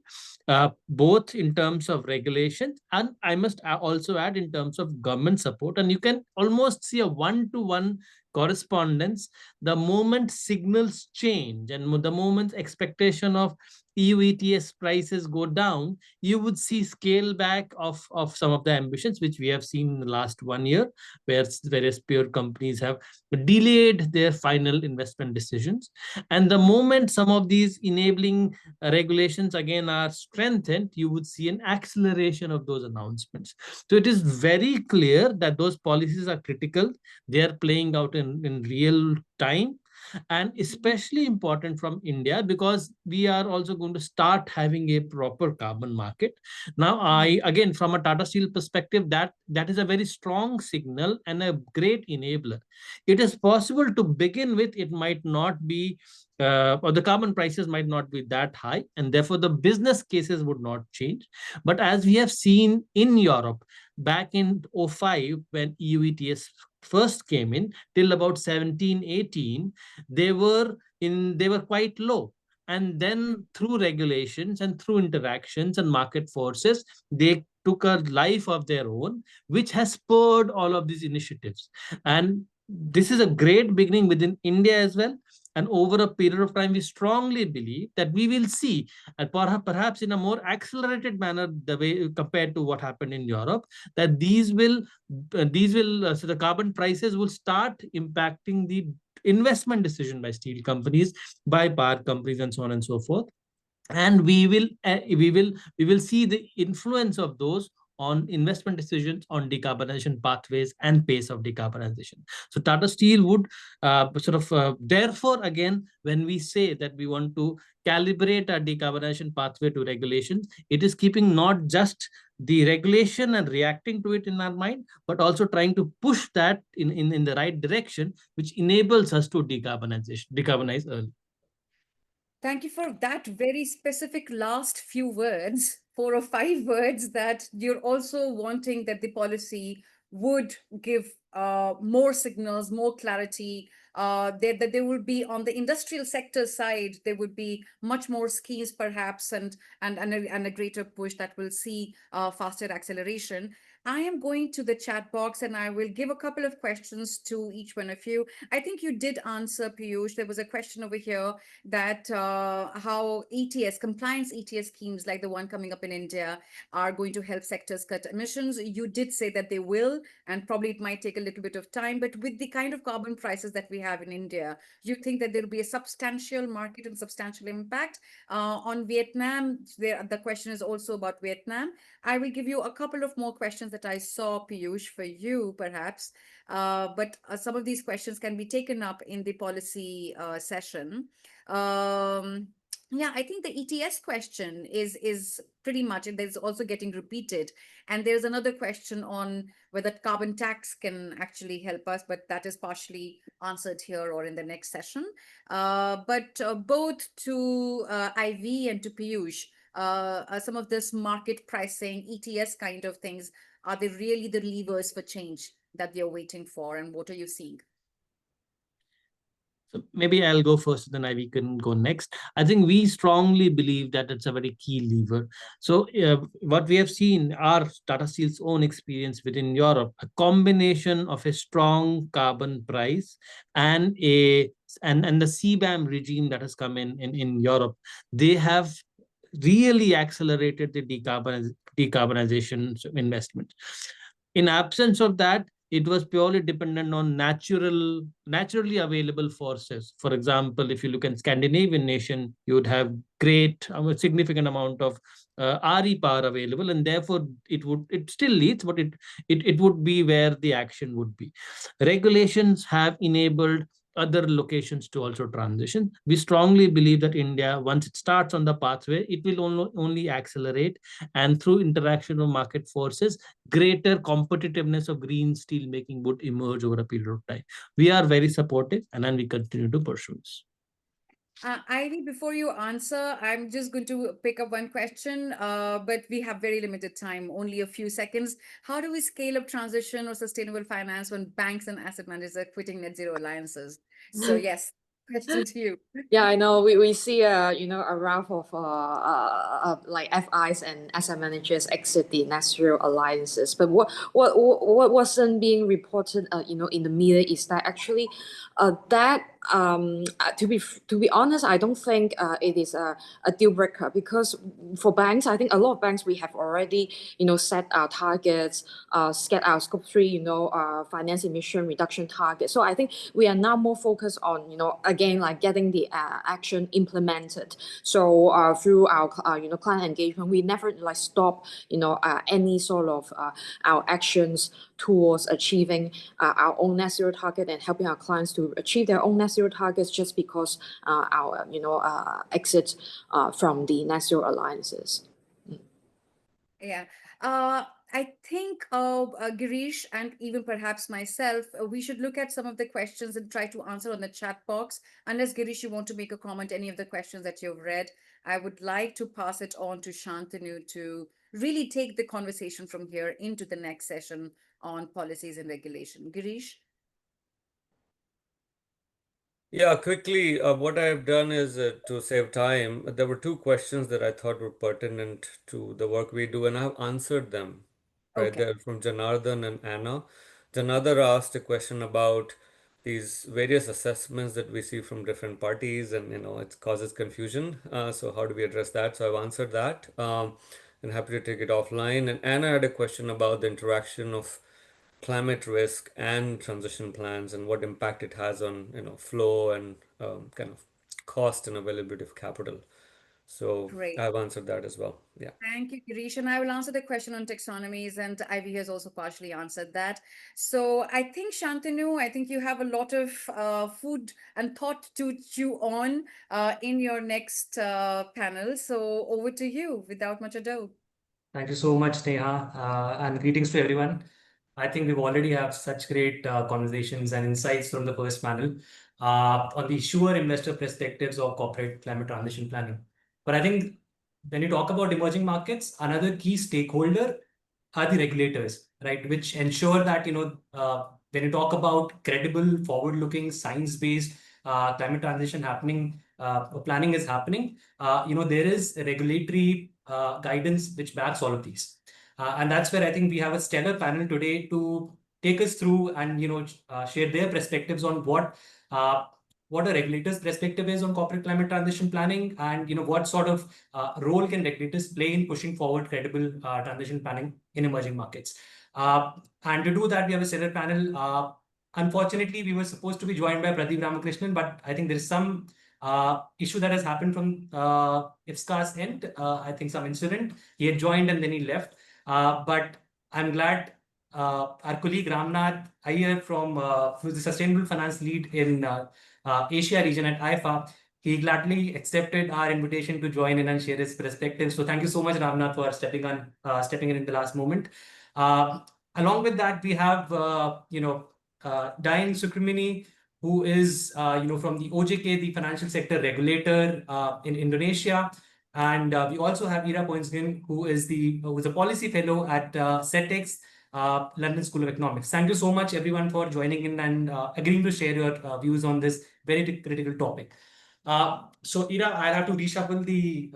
both in terms of regulations and I must also add in terms of government support. And you can almost see a one-to-one correspondence the moment signals change and the moment expectation of EU ETS prices go down, you would see scale back of some of the ambitions, which we have seen in the last 1 year, where various pure companies have delayed their final investment decisions. And the moment some of these enabling regulations again are strengthened, you would see an acceleration of those announcements. So it is very clear that those policies are critical. They are playing out in real time, and especially important from India because we are also going to start having a proper carbon market. Now, I again, from a Tata Steel perspective, that is a very strong signal and a great enabler. It is possible to begin with, it might not be or the carbon prices might not be that high, and therefore the business cases would not change. But as we have seen in Europe back in 05, when EU ETS first came in, till about 17, 18, they were quite low. and then through regulations and through interactions and market forces, they took a life of their own, which has spurred all of these initiatives. And this is a great beginning within India as well. And over a period of time, we strongly believe that we will see, and perhaps in a more accelerated manner, the way compared to what happened in Europe, that so the carbon prices will start impacting the investment decision by steel companies, by power companies, and so on and so forth. And we will see the influence of those on investment decisions, on decarbonization pathways and pace of decarbonization. So Tata Steel would therefore, again, when we say that we want to calibrate our decarbonization pathway to regulations, it is keeping not just the regulation and reacting to it in our mind, but also trying to push that in the right direction, which enables us to decarbonize early. Thank you for that very specific last few words, 4 or 5 words, that you're also wanting that the policy would give more signals, more clarity. That there will be on the industrial sector side, there would be much more schemes perhaps, and a greater push that will see faster acceleration. I am going to the chat box and I will give a couple of questions to each one of you. I think you did answer, Piyush. There was a question over here that how ETS, compliance ETS schemes like the one coming up in India are going to help sectors cut emissions. You did say that they will, and probably it might take a little bit of time, but with the kind of carbon prices that we have in India, you think that there will be a substantial market and substantial impact on Vietnam? The question is also about Vietnam. I will give you a couple of more questions that I saw, Piyush, for you, perhaps. But some of these questions can be taken up in the policy session. Um, yeah, I think the ETS question is pretty much, and there's also getting repeated. And there's another question on whether carbon tax can actually help us, but that is partially answered here or in the next session. But both to Ivy and to Piyush, some of this market pricing, ETS kind of things, are they really the levers for change that we are waiting for? And what are you seeing? So maybe I'll go first, then Ivy can go next. I think we strongly believe that it's a very key lever. So what we have seen, our Tata Steel's own experience within Europe, a combination of a strong carbon price and the CBAM regime that has come in Europe, they have really accelerated the decarbonization investment. In absence of that, it was purely dependent on naturally available forces. For example, if you look at Scandinavian nation, you would have significant amount of RE power available, and therefore it still leads, but it would be where the action would be. Regulations have enabled other locations to also transition. We strongly believe that India, once it starts on the pathway, it will only accelerate, and through interaction of market forces, greater competitiveness of green steel making would emerge over a period of time. We are very supportive, and then we continue to pursue this. Ivy, before you answer, I'm just going to pick up one question, but we have very limited time, only a few seconds. How do we scale up transition or sustainable finance when banks and asset managers are quitting net zero alliances? So yes, question to you. Yeah, I know. We see a raft of like FIs and asset managers exit the net zero alliances. But what wasn't being reported in the media is that actually that to be honest, I don't think it is a deal breaker, because for banks, I think a lot of banks, we have already set our targets, set our scope 3 finance emission reduction target. So I think we are now more focused on again, like getting the action implemented. So through our client engagement, we never like stop any sort of our actions towards achieving our own net zero target and helping our clients to achieve their own net zero targets, just because our exit from the net zero alliances. Yeah. I think Girish and even perhaps myself, we should look at some of the questions and try to answer on the chat box. Unless Girish, you want to make a comment, any of the questions that you've read, I would like to pass it on to Shantanu to really take the conversation from here into the next session on policies and regulation. Girish? Yeah, quickly, what I've done is to save time, there were two questions that I thought were pertinent to the work we do, and I've answered them. Right, Okay. they're from Janardhan and Anna. Janardhan asked a question about these various assessments that we see from different parties, and it causes confusion. So how do we address that? So I've answered that, and happy to take it offline. And Anna had a question about the interaction of climate risk and transition plans and what impact it has on flow and kind of cost and availability of capital. So Great. I've answered that as well. Yeah. Thank you, Girish. And I will answer the question on taxonomies, and Ivy has also partially answered that. So I think, Shantanu, I think you have a lot of food and thought to chew on in your next panel. So over to you without much ado. Thank you so much, Neha, and greetings to everyone. I think we've already have such great conversations and insights from the first panel on the issuer investor perspectives of corporate climate transition planning. But I think when you talk about emerging markets, another key stakeholder are the regulators, right? Which ensure that, when you talk about credible, forward-looking, science-based climate transition happening, planning is happening, there is a regulatory guidance which backs all of these. And that's where I think we have a stellar panel today to take us through and, share their perspectives on what a regulator's perspective is on corporate climate transition planning, and what sort of role can regulators play in pushing forward credible transition planning in emerging markets. And to do that, we have a stellar panel. Unfortunately, we were supposed to be joined by Pradeep Ramakrishnan, but I think there is some issue that has happened from IFSCA's end. I think some incident. He had joined and then he left. But I'm glad our colleague Ramnath Iyer who's the Sustainable Finance Lead in Asia region at IEEFA, he gladly accepted our invitation to join in and share his perspective. So thank you so much, Ramnath, for stepping in the last moment. Along with that, we have Diane Sukrimini, who is from the OJK, the financial sector regulator in Indonesia. And we also have Ira Poinsgen, who is a policy fellow at CETEX, London School of Economics. Thank you so much, everyone, for joining in and agreeing to share your views on this very critical topic. So, Ira, I'll have to reshuffle the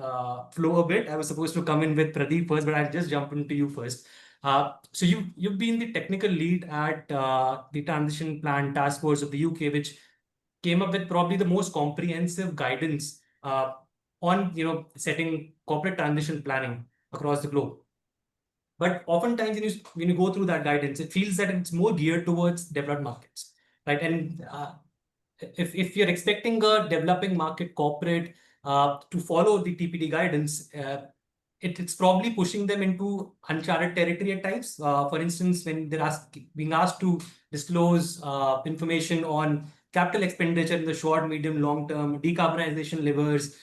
flow a bit. I was supposed to come in with Pradeep first, but I'll just jump into you first. So you've been the technical lead at the Transition Plan Task Force of the UK, which came up with probably the most comprehensive guidance on setting corporate transition planning across the globe. But oftentimes, when you go through that guidance, it feels that it's more geared towards developed markets, right? And if you're expecting a developing market corporate to follow the TPD guidance, it's probably pushing them into uncharted territory at times. For instance, when they're being asked to disclose information on capital expenditure in the short, medium, long term, decarbonization levers,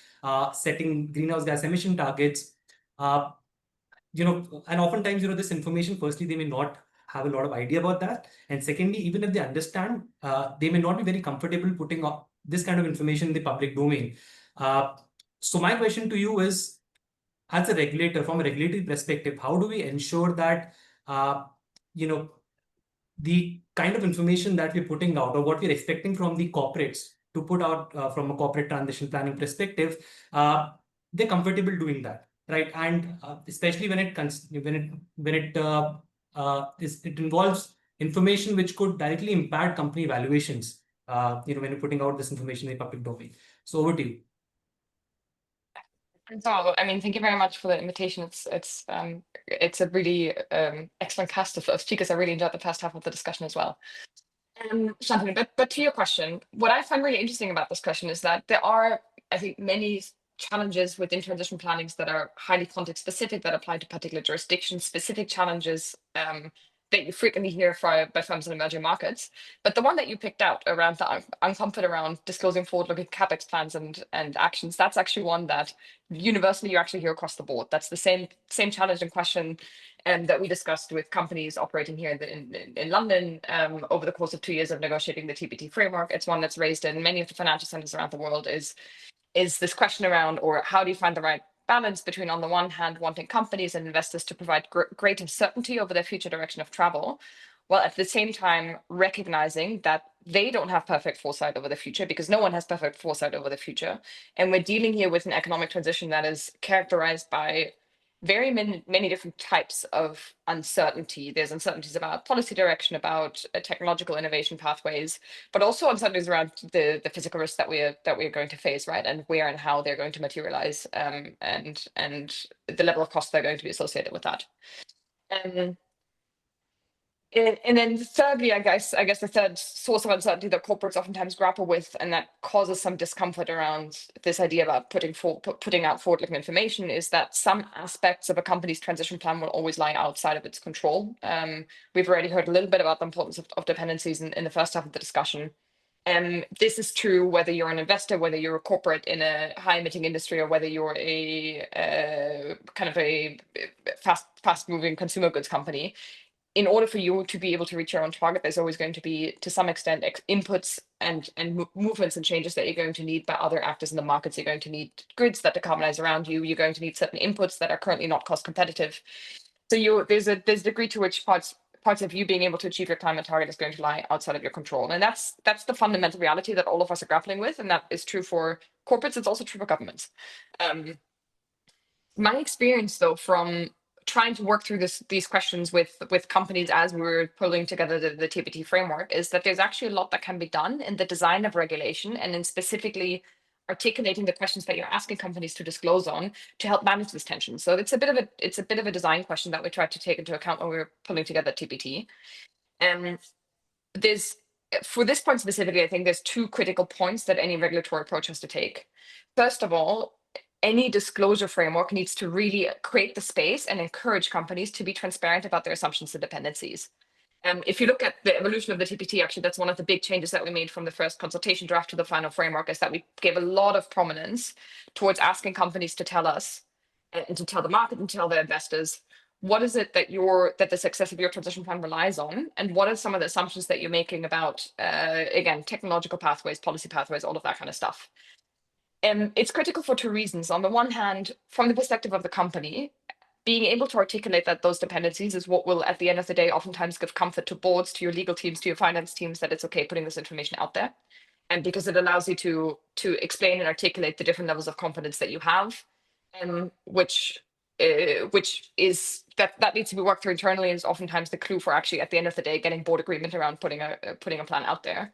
setting greenhouse gas emission targets, and oftentimes, this information, firstly, they may not have a lot of idea about that. And secondly, even if they understand, they may not be very comfortable putting up this kind of information in the public domain. So my question to you is, as a regulator, from a regulatory perspective, how do we ensure that, the kind of information that we're putting out or what we're expecting from the corporates to put out from a corporate transition planning perspective, they're comfortable doing that, right? And especially when it involves information which could directly impact company valuations, when you're putting out this information in the public domain. So over to you. So, I mean, thank you very much for the invitation. It's a really excellent cast of speakers. I really enjoyed the first half of the discussion as well. Shantanu, but to your question, what I find really interesting about this question is that there are, I think, many challenges within transition plannings that are highly context specific, that apply to particular jurisdictions, specific challenges that you frequently hear by firms in emerging markets. But the one that you picked out around the uncomfort around disclosing forward-looking CapEx plans and actions, that's actually one that universally you actually hear across the board. That's the same challenge and question that we discussed with companies operating here in London over the course of 2 years of negotiating the TPT framework. It's one that's raised in many of the financial centers around the world, is this question around, or how do you find the right balance between, on the one hand, wanting companies and investors to provide greater certainty over their future direction of travel, while at the same time recognizing that they don't have perfect foresight over the future, because no one has perfect foresight over the future. And we're dealing here with an economic transition that is characterized by very many different types of uncertainty. There's uncertainties about policy direction, about technological innovation pathways, but also uncertainties around the physical risks that we're going to face, right? And where and how they're going to materialize, and the level of cost they're going to be associated with that. And then thirdly, I guess the third source of uncertainty that corporates oftentimes grapple with, and that causes some discomfort around this idea about putting out forward-looking information, is that some aspects of a company's transition plan will always lie outside of its control. We've already heard a little bit about the importance of dependencies in the first half of the discussion. This is true whether you're an investor, whether you're a corporate in a high-emitting industry, or whether you're a kind of a fast-moving consumer goods company. In order for you to be able to reach your own target, there's always going to be, to some extent, inputs and movements and changes that you're going to need by other actors in the markets. You're going to need grids that decarbonize around you. You're going to need certain inputs that are currently not cost competitive. So there's a degree to which parts of you being able to achieve your climate target is going to lie outside of your control. And that's the fundamental reality that all of us are grappling with. And that is true for corporates. It's also true for governments. My experience, though, from trying to work through these questions with companies as we were pulling together the TPT framework, is that there's actually a lot that can be done in the design of regulation, and in specifically articulating the questions that you're asking companies to disclose on to help manage this tension. So it's a bit of a design question that we tried to take into account when we were pulling together TPT. And for this point specifically, I think there's two critical points that any regulatory approach has to take. First of all, any disclosure framework needs to really create the space and encourage companies to be transparent about their assumptions and dependencies. If you look at the evolution of the TPT, actually, that's one of the big changes that we made from the first consultation draft to the final framework, is that we gave a lot of prominence towards asking companies to tell us, and to tell the market and tell their investors, what is it that the success of your transition plan relies on, and what are some of the assumptions that you're making about, again, technological pathways, policy pathways, all of that kind of stuff. It's critical for two reasons. On the one hand, from the perspective of the company, being able to articulate that those dependencies is what will, at the end of the day, oftentimes give comfort to boards, to your legal teams, to your finance teams, that it's okay putting this information out there. And because it allows you to explain and articulate the different levels of confidence that you have, which is that needs to be worked through internally, and is oftentimes the clue for actually, at the end of the day, getting board agreement around putting a plan out there.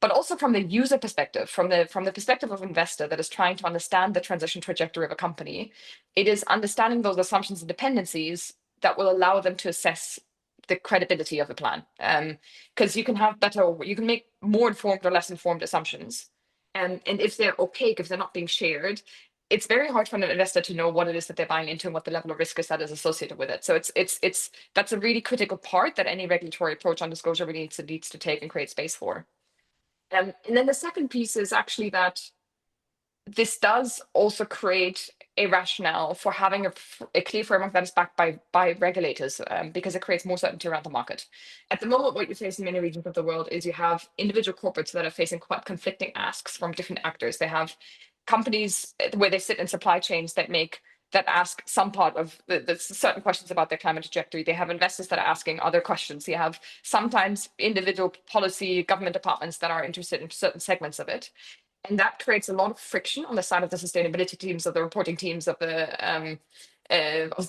But also from the user perspective, from the perspective of investor that is trying to understand the transition trajectory of a company, it is understanding those assumptions and dependencies that will allow them to assess the credibility of the plan. Because you can make more informed or less informed assumptions. And if they're opaque, if they're not being shared, it's very hard for an investor to know what it is that they're buying into and what the level of risk is that is associated with it. So that's a really critical part that any regulatory approach on disclosure really needs to take and create space for. And then the second piece is actually that this does also create a rationale for having a clear framework that is backed by regulators, because it creates more certainty around the market. At the moment, what you face in many regions of the world is you have individual corporates that are facing quite conflicting asks from different actors. They have companies where they sit in supply chains that ask some part of the certain questions about their climate trajectory. They have investors that are asking other questions. You have sometimes individual policy government departments that are interested in certain segments of it. And that creates a lot of friction on the side of the sustainability teams, of the reporting teams, of the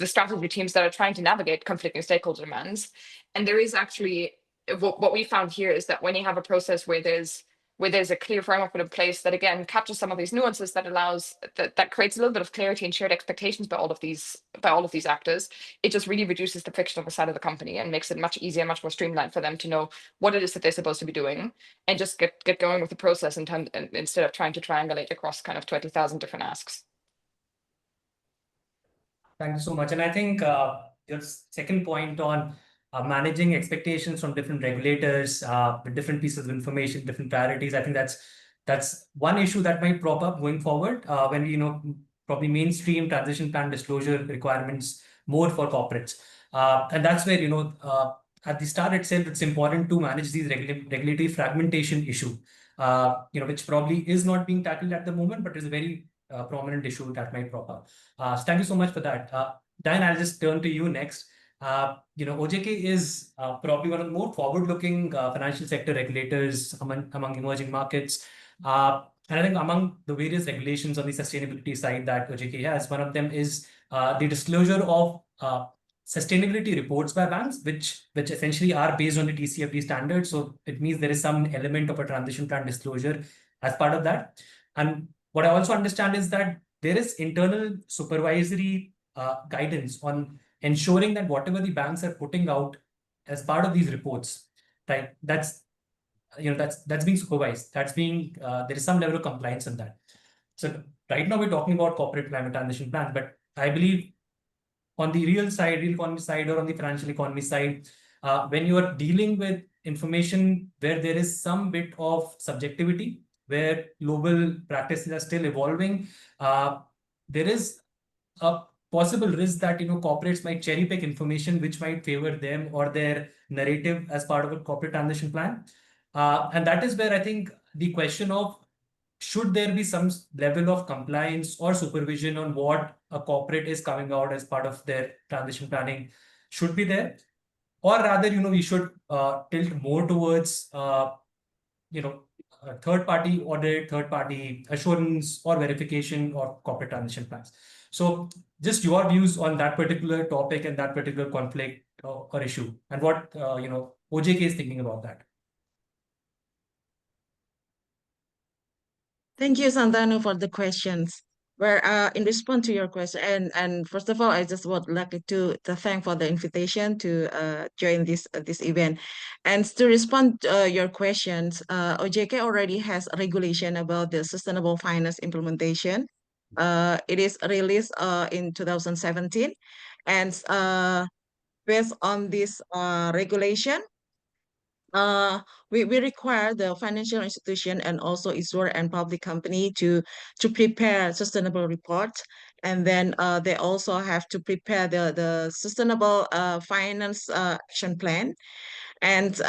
strategy teams that are trying to navigate conflicting stakeholder demands. And there is actually, what we found here is that when you have a process where there's a clear framework put in place that, again, captures some of these nuances, that creates a little bit of clarity and shared expectations by all of these actors, it just really reduces the friction on the side of the company and makes it much easier, much more streamlined for them to know what it is that they're supposed to be doing, and just get going with the process instead of trying to triangulate across kind of 20,000 different asks. Thank you so much. And I think your second point on managing expectations from different regulators, with different pieces of information, different priorities, I think that's one issue that might prop up going forward when we probably mainstream transition plan disclosure requirements more for corporates. And that's where at the start itself, it's important to manage these regulatory fragmentation issue, which probably is not being tackled at the moment, but is a very prominent issue that might prop up. So thank you so much for that. Dan, I'll just turn to you next. OJK is probably one of the more forward-looking financial sector regulators among emerging markets. And I think among the various regulations on the sustainability side that OJK has, one of them is the disclosure of sustainability reports by banks, which essentially are based on the TCFD standard. So it means there is some element of a transition plan disclosure as part of that. And what I also understand is that there is internal supervisory guidance on ensuring that whatever the banks are putting out as part of these reports, right, that's being supervised. That's being there is some level of compliance in that. So right now we're talking about corporate climate transition plan, but I believe on the real economy side, or on the financial economy side, when you are dealing with information where there is some bit of subjectivity, where global practices are still evolving, there is a possible risk that corporates might cherry pick information which might favor them or their narrative as part of a corporate transition plan. And that is where I think the question of should there be some level of compliance or supervision on what a corporate is coming out as part of their transition planning should be there, or rather, we should tilt more towards, third party audit, third party assurance or verification of corporate transition plans. So just your views on that particular topic and that particular conflict or issue, and what OJK is thinking about that. Thank you, Santanu, for the questions. Where in response to your question, and first of all, I just would like to thank for the invitation to join this event, and to respond your questions. OJK already has a regulation about the sustainable finance implementation. It is released in 2017, and based on this regulation, we require the financial institution and also issuer and public company to prepare sustainable reports, and then they also have to prepare the sustainable finance action plan, and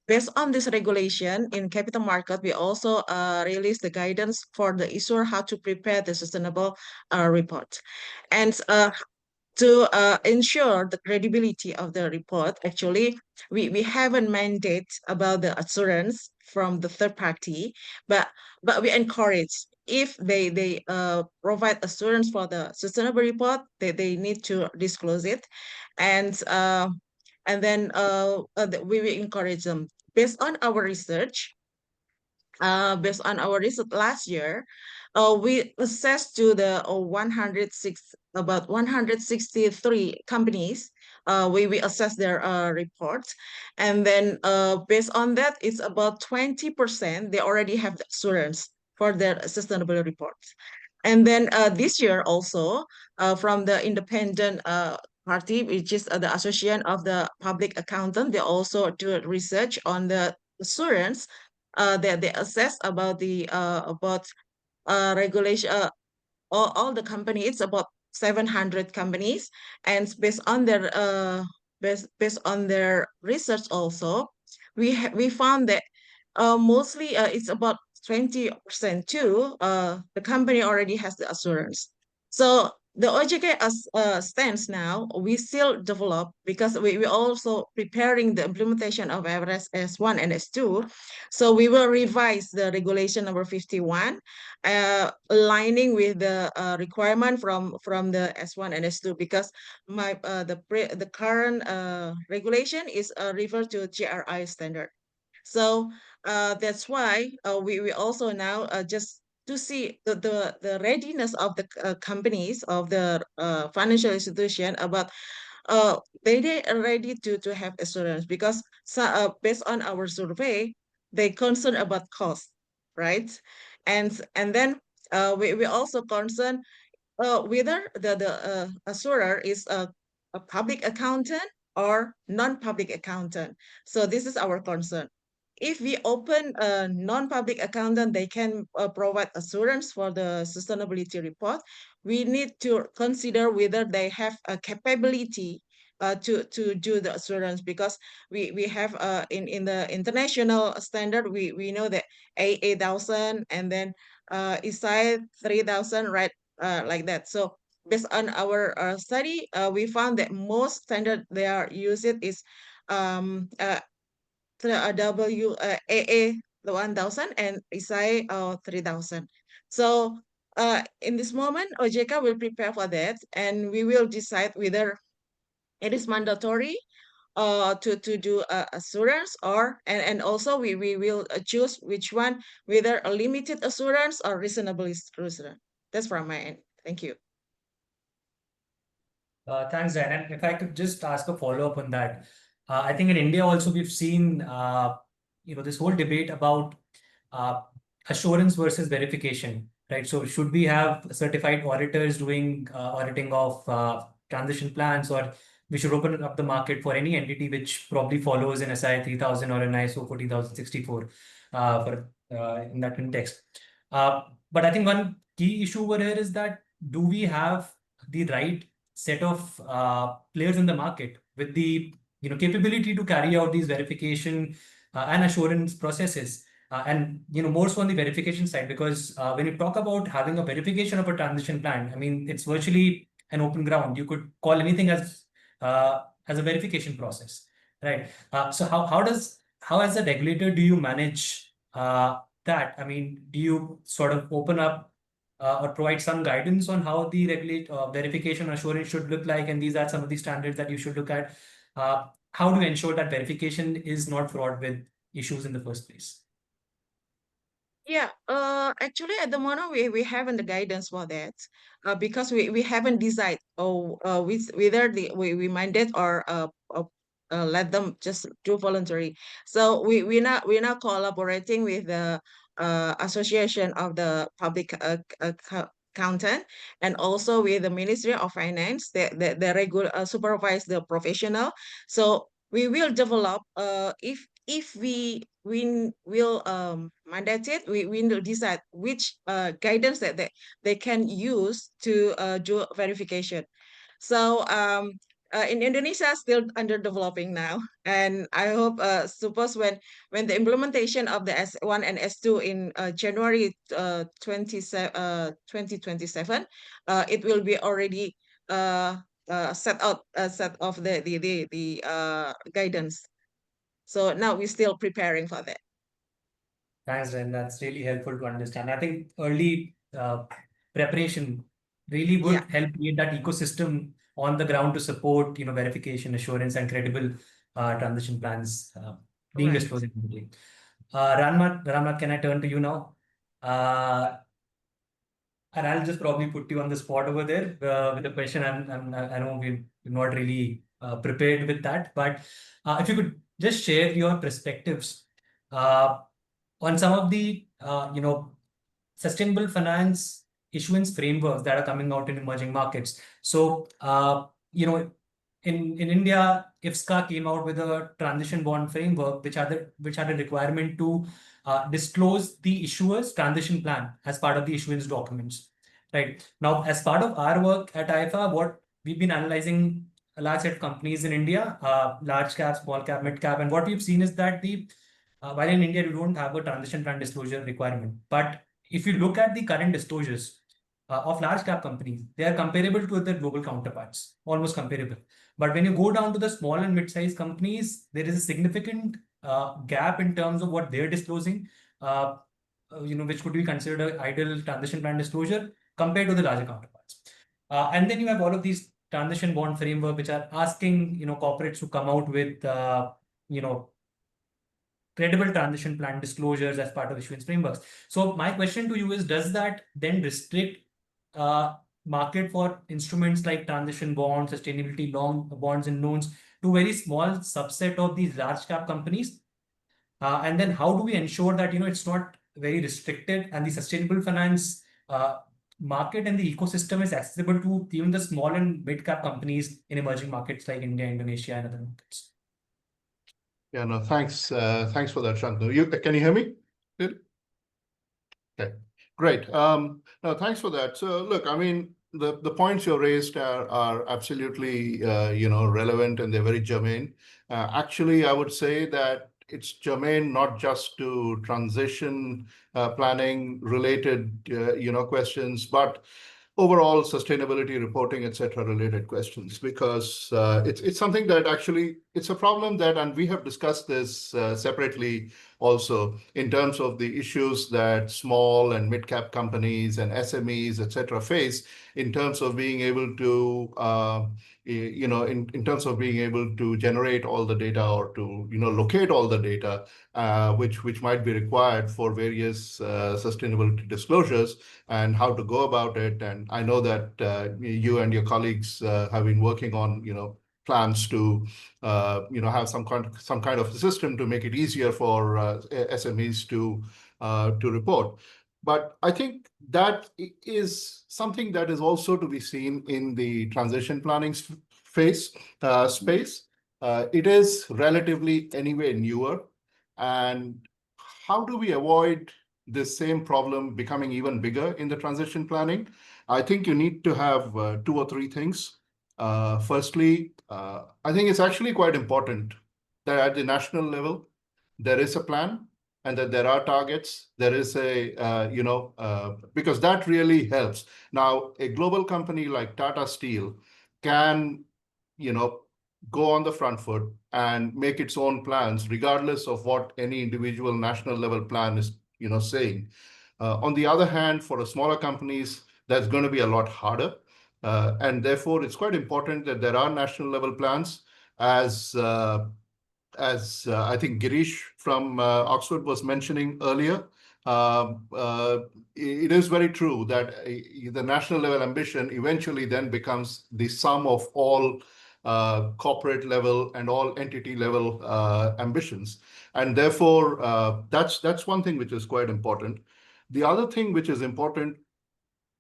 based on this regulation in capital market, we also release the guidance for the issuer how to prepare the sustainable report, and to ensure the credibility of the report. Actually, we have a mandate about the assurance from the third party, but we encourage if they provide assurance for the sustainable report, they need to disclose it, and then we will encourage them. Based on our research, last year, we assessed to the 163 companies. We assessed their reports, and then based on that, it's about 20% they already have the assurance for their sustainable reports. And then this year also, from the independent party, which is the Association of the Public Accountant, they also do research on the assurance that they assess about the regulation, all the companies. It's about 700 companies, and based on their based on their research also, we found that mostly it's about 20% too. The company already has the assurance. So the OJK as stands now, we still develop because we also preparing the implementation of IFRS S1 and S2. So we will revise the regulation number 51, aligning with the requirement from the S1 and S2, because the current regulation is referred to GRI standard. So that's why we also now just to see the readiness of the companies, of the financial institution, about they are ready to have assurance, because based on our survey, they concern about cost, right? And then we also concern whether the assurer is a public accountant or non-public accountant. So this is our concern. If we open a non-public accountant, they can provide assurance for the sustainability report. We need to consider whether they have a capability to do the assurance, because we have in the international standard, we know that A1000 and then ISAI 3000, right? Like that. So based on our study, we found that most standard they are using is AA the 1000 and ISAI 3000. So in this moment, OJK will prepare for that, and we will decide whether it is mandatory to do assurance, or and also we will choose which one, whether a limited assurance or reasonable assurance. That's from my end. Thank you. Thanks, Dan. And if I could just ask a follow-up on that, I think in India also we've seen this whole debate about uh, assurance versus verification, right? So should we have certified auditors doing auditing of transition plans, or we should open up the market for any entity which probably follows an SI 3000 or an ISO 14064 for in that context. But I think one key issue over here is that do we have the right set of players in the market with the capability to carry out these verification and assurance processes, and more so on the verification side, because when you talk about having a verification of a transition plan, I mean it's virtually an open ground. You could call anything as a verification process, right? So how as a regulator do you manage that? I mean, do you sort of open up or provide some guidance on how the verification assurance should look like, and these are some of the standards that you should look at? How do you ensure that verification is not fraught with issues in the first place? Yeah, actually at the moment we haven't the guidance for that, because we haven't decided whether we mandate or let them just do voluntary. So we're not collaborating with the Association of the Public Accountant, and also with the Ministry of Finance, they supervise the professional. So we will develop if we will mandate it, we will decide which guidance that they can use to do verification. So in Indonesia, still under developing now, and I hope suppose when the implementation of the S1 and S2 in January 2027, it will be already set of the guidance. So now we're still preparing for that. Thanks, Ren. That's really helpful to understand. I think early preparation really would help create that ecosystem on the ground to support, verification, assurance, and credible transition plans being disclosed immediately. Ramnath, can I turn to you now? And I'll just probably put you on the spot over there with a question. I know we're not really prepared with that, but if you could just share your perspectives on some of the sustainable finance issuance frameworks that are coming out in emerging markets. So in India, IFSCA came out with a transition bond framework, which had a requirement to disclose the issuer's transition plan as part of the issuance documents. Right now, as part of our work at IEEFA, what we've been analyzing a large set of companies in India, large cap, small cap, mid cap, and what we've seen is that while in India we don't have a transition plan disclosure requirement, but if you look at the current disclosures of large cap companies, they are comparable to their global counterparts, almost comparable. But when you go down to the small and mid-sized companies, there is a significant gap in terms of what they're disclosing, which could be considered an ideal transition plan disclosure compared to the larger counterparts. And then you have all of these transition bond framework, which are asking corporates to come out with credible transition plan disclosures as part of issuance frameworks. So my question to you is, does that then restrict market for instruments like transition bonds, sustainability long bonds and loans to very small subset of these large cap companies? And then how do we ensure that it's not very restricted, and the sustainable finance market and the ecosystem is accessible to even the small and mid cap companies in emerging markets like India, Indonesia, and other markets? Yeah, no, thanks. Thanks for that, Shantanu. Can you hear me? Good. Okay, great. No, thanks for that. So look, I mean, the points you raised are absolutely relevant, and they're very germane. Actually, I would say that it's germane not just to transition planning related questions, but overall sustainability reporting, etc., related questions, because it's something that actually it's a problem that, and we have discussed this separately also in terms of the issues that small and mid-cap companies and SMEs, etc., face in terms of being able to in terms of being able to generate all the data or to locate all the data which might be required for various sustainability disclosures, and how to go about it. And I know that you and your colleagues have been working on plans to have some kind of system to make it easier for SMEs to report. But I think that is something that is also to be seen in the transition planning space. It is relatively anyway newer, and how do we avoid this same problem becoming even bigger in the transition planning? I think you need to have two or three things. Firstly, I think it's actually quite important that at the national level, there is a plan and that there are targets. There is because that really helps. Now, a global company like Tata Steel can, go on the front foot and make its own plans, regardless of what any individual national level plan is, saying. On the other hand, for the smaller companies, that's going to be a lot harder. And therefore, it's quite important that there are national level plans, as I think Girish from Oxford was mentioning earlier. It is very true that the national level ambition eventually then becomes the sum of all corporate level and all entity level ambitions. And therefore, that's one thing which is quite important. The other thing which is important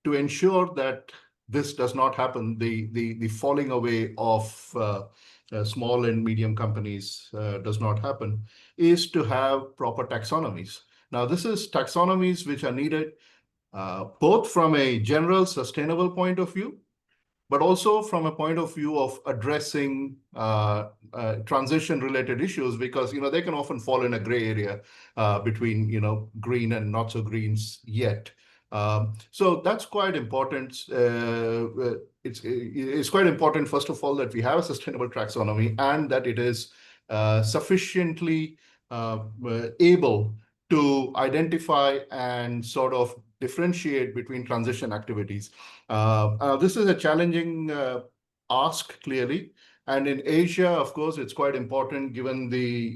to ensure that this does not happen, the falling away of small and medium companies does not happen, is to have proper taxonomies. Now, this is taxonomies which are needed both from a general sustainable point of view, but also from a point of view of addressing transition-related issues, because they can often fall in a gray area between green and not so greens yet. So that's quite important. It's quite important, first of all, that we have a sustainable taxonomy and that it is sufficiently able to identify and sort of differentiate between transition activities. This is a challenging ask, clearly. And in Asia, of course, it's quite important given the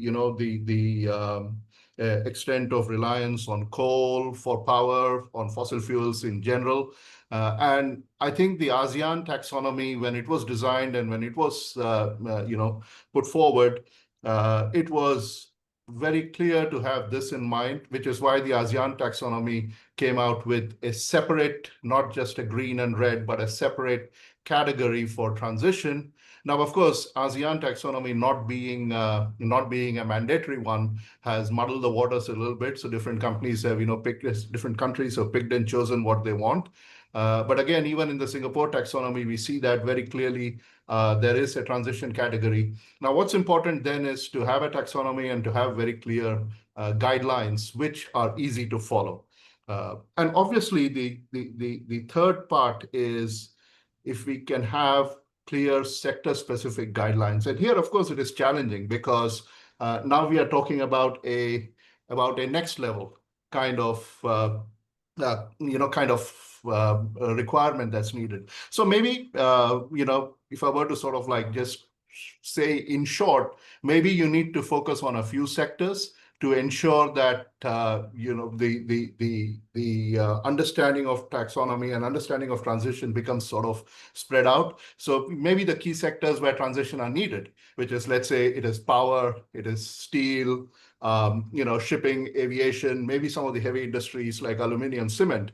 extent of reliance on coal for power, on fossil fuels in general. And I think the ASEAN taxonomy, when it was designed and when it was put forward, it was very clear to have this in mind, which is why the ASEAN taxonomy came out with a separate, not just a green and red, but a separate category for transition. Now, of course, ASEAN taxonomy not being a mandatory one has muddled the waters a little bit. So different companies have, different countries have picked and chosen what they want. But again, even in the Singapore taxonomy, we see that very clearly there is a transition category. Now, what's important then is to have a taxonomy and to have very clear guidelines which are easy to follow. And obviously, the third part is if we can have clear sector-specific guidelines. And here, of course, it is challenging because now we are talking about a next level kind of requirement that's needed. So maybe if I were to sort of like just say in short, maybe you need to focus on a few sectors to ensure that the understanding of taxonomy and understanding of transition becomes sort of spread out. So maybe the key sectors where transition are needed, which is, let's say, it is power, it is steel, shipping, aviation, maybe some of the heavy industries like aluminum, cement.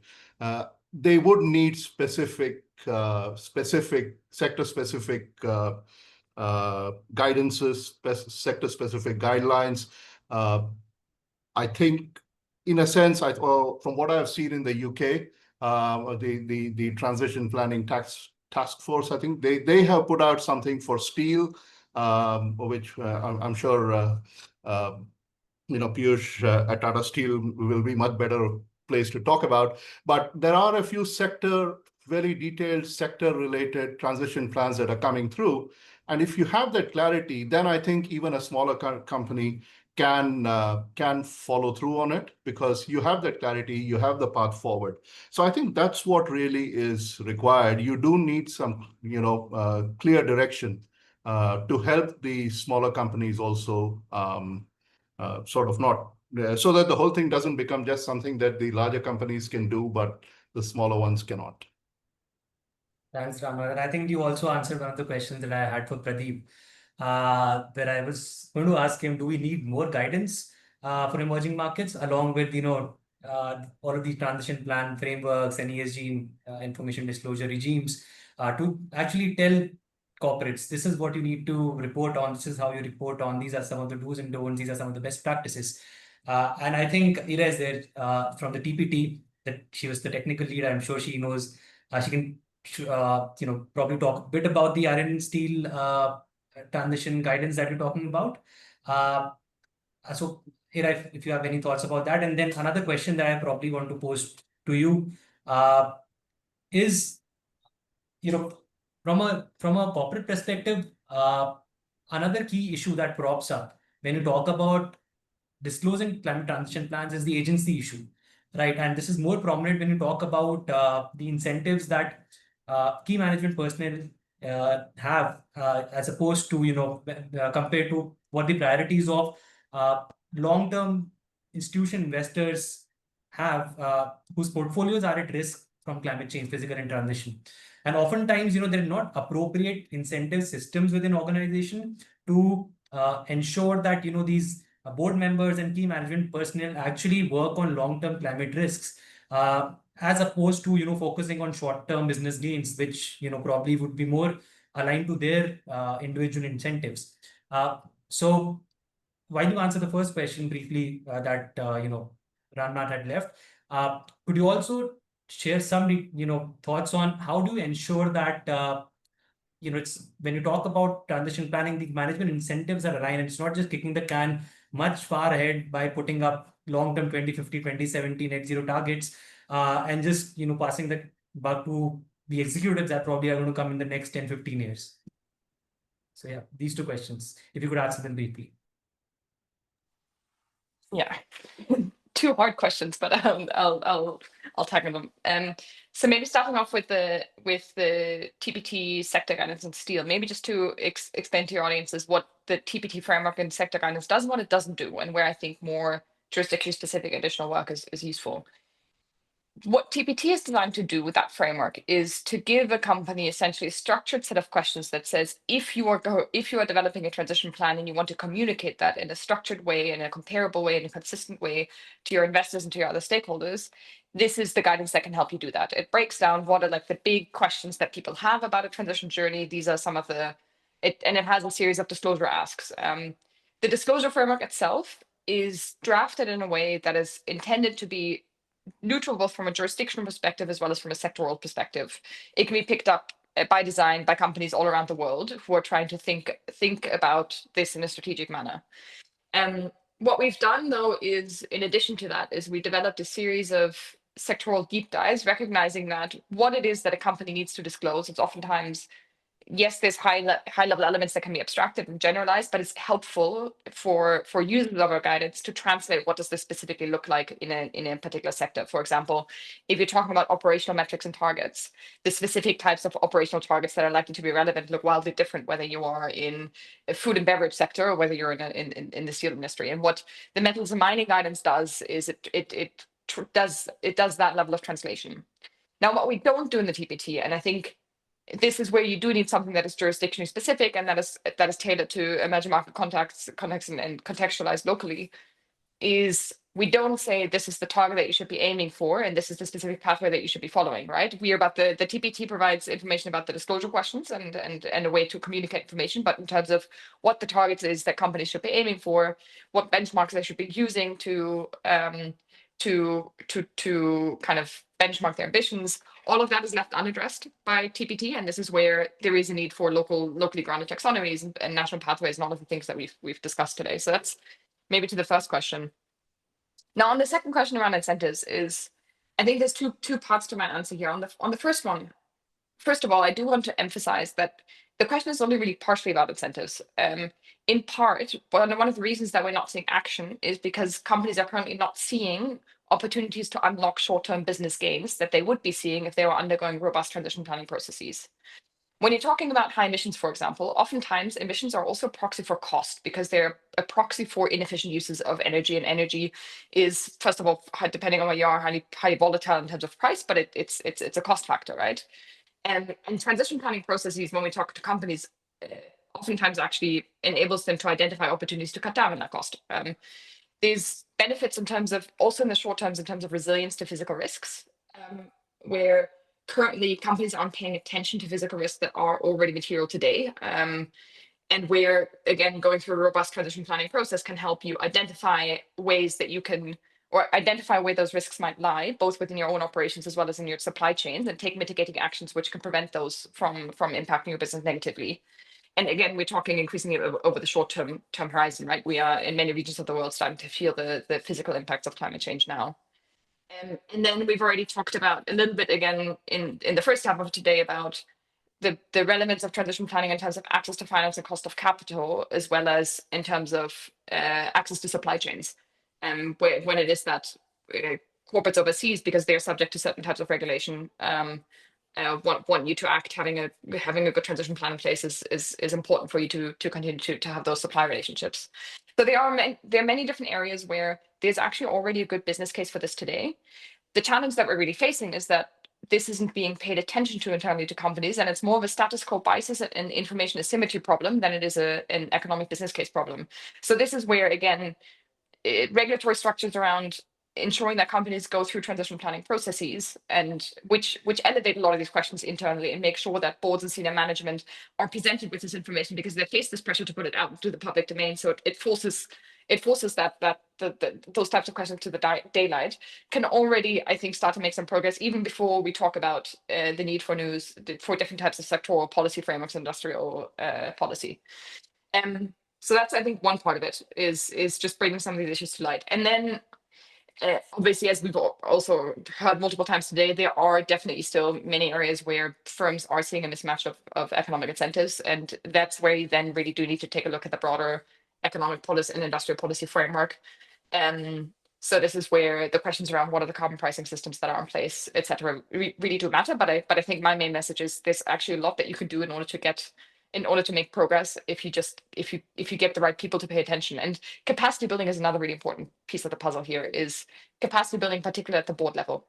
They would need specific sector-specific guidances, sector-specific guidelines. I think, in a sense, from what I've seen in the UK, the transition planning task force, I think they have put out something for steel, which I'm sure Piyush at Tata Steel will be much better place to talk about. But there are a few sector very detailed sector-related transition plans that are coming through. And if you have that clarity, then I think even a smaller company can follow through on it, because you have that clarity, you have the path forward. So I think that's what really is required. You do need some, clear direction to help the smaller companies also sort of not, so that the whole thing doesn't become just something that the larger companies can do, but the smaller ones cannot. Thanks, Ramnath. And I think you also answered one of the questions that I had for Pradeep, where I was going to ask him, do we need more guidance for emerging markets, along with, all of these transition plan frameworks and ESG information disclosure regimes, to actually tell corporates, this is what you need to report on, this is how you report on, these are some of the do's and don'ts, these are some of the best practices. And I think Ira is there from the TPT, that she was the technical lead. I'm sure she knows, she can probably talk a bit about the iron and steel transition guidance that you're talking about. So, Ira, if you have any thoughts about that. And then another question that I probably want to pose to you is, from a corporate perspective, another key issue that props up when you talk about disclosing climate transition plans is the agency issue, right? And this is more prominent when you talk about the incentives that key management personnel have, as opposed to, compared to what the priorities of long-term institution investors have, whose portfolios are at risk from climate change, physical and transition. And oftentimes, there are not appropriate incentive systems within organization to ensure that, these board members and key management personnel actually work on long-term climate risks, as opposed to, focusing on short-term business gains, which, probably would be more aligned to their individual incentives. So while you answer the first question briefly, that, Ramnath had left, could you also share some, thoughts on how do you ensure that, it's when you talk about transition planning, the management incentives are aligned, and it's not just kicking the can much far ahead by putting up long-term 2050, 2070 net zero targets, and just, passing that back to the executives that probably are going to come in the next 10, 15 years. So yeah, these two questions, if you could answer them briefly. Yeah, two hard questions, but I'll tackle them. So maybe starting off with the TPT sector guidance and steel, maybe just to explain to your audiences what the TPT framework and sector guidance does and what it doesn't do, and where I think more jurisdiction specific additional work is useful. What TPT is designed to do with that framework is to give a company essentially a structured set of questions that says, if you are developing a transition plan and you want to communicate that in a structured way, in a comparable way, in a consistent way to your investors and to your other stakeholders, this is the guidance that can help you do that. It breaks down what are like the big questions that people have about a transition journey. These are some of and it has a series of disclosure asks. The disclosure framework itself is drafted in a way that is intended to be neutral both from a jurisdictional perspective as well as from a sectoral perspective. It can be picked up by design by companies all around the world who are trying to think about this in a strategic manner. What we've done though is, in addition to that, is we developed a series of sectoral deep dives, recognizing that what it is that a company needs to disclose, it's oftentimes, yes, there's high level elements that can be abstracted and generalized, but it's helpful for users of our guidance to translate what does this specifically look like in a particular sector. For example, if you're talking about operational metrics and targets, the specific types of operational targets that are likely to be relevant look wildly different whether you are in a food and beverage sector or whether you're in the steel industry. And what the metals and mining guidance does is it does that level of translation. Now, what we don't do in the TPT, and I think this is where you do need something that is jurisdictionally specific and that is tailored to emerging market context and contextualized locally, is we don't say this is the target that you should be aiming for and this is the specific pathway that you should be following, right? We are about the TPT provides information about the disclosure questions and a way to communicate information, but in terms of what the targets is that companies should be aiming for, what benchmarks they should be using to kind of benchmark their ambitions, all of that is left unaddressed by TPT, and this is where there is a need for locally grounded taxonomies and national pathways and all of the things that we've discussed today. So that's maybe to the first question. Now, on the second question around incentives is, I think there's two parts to my answer here. On the first one, first of all, I do want to emphasize that the question is only really partially about incentives. In part, one of the reasons that we're not seeing action is because companies are currently not seeing opportunities to unlock short-term business gains that they would be seeing if they were undergoing robust transition planning processes. When you're talking about high emissions, for example, oftentimes emissions are also a proxy for cost because they're a proxy for inefficient uses of energy. And energy is, first of all, depending on where you are, highly volatile in terms of price, but it's a cost factor, right? And transition planning processes, when we talk to companies, oftentimes actually enables them to identify opportunities to cut down on that cost. There's benefits in terms of, also in the short terms, in terms of resilience to physical risks, where currently companies aren't paying attention to physical risks that are already material today. And where, again, going through a robust transition planning process can help you identify ways that you can, or identify where those risks might lie, both within your own operations as well as in your supply chains, and take mitigating actions which can prevent those from impacting your business negatively. And again, we're talking increasingly over the short-term horizon, right? We are in many regions of the world starting to feel the physical impacts of climate change now. And then we've already talked about a little bit again in the first half of today about the relevance of transition planning in terms of access to finance and cost of capital, as well as in terms of access to supply chains. When it is that corporates overseas, because they're subject to certain types of regulation, want you to act, having a good transition plan in place is important for you to continue to have those supply relationships. So there are many different areas where there's actually already a good business case for this today. The challenge that we're really facing is that this isn't being paid attention to internally to companies, and it's more of a status quo bias and information asymmetry problem than it is an economic business case problem. So this is where, again, regulatory structures around ensuring that companies go through transition planning processes, and which elevate a lot of these questions internally and make sure that boards and senior management are presented with this information, because they face this pressure to put it out into the public domain. So it forces those types of questions to the daylight, can already, I think, start to make some progress even before we talk about the need for for different types of sectoral policy frameworks, industrial policy. So that's, I think, one part of it is just bringing some of these issues to light. And then obviously, as we've also heard multiple times today, there are definitely still many areas where firms are seeing a mismatch of economic incentives. And that's where you then really do need to take a look at the broader economic policy and industrial policy framework. So this is where the questions around what are the carbon pricing systems that are in place, et cetera, really do matter. But I think my main message is there's actually a lot that you can do in order to make progress if you get the right people to pay attention. And capacity building is another really important piece of the puzzle here, is capacity building, particularly at the board level,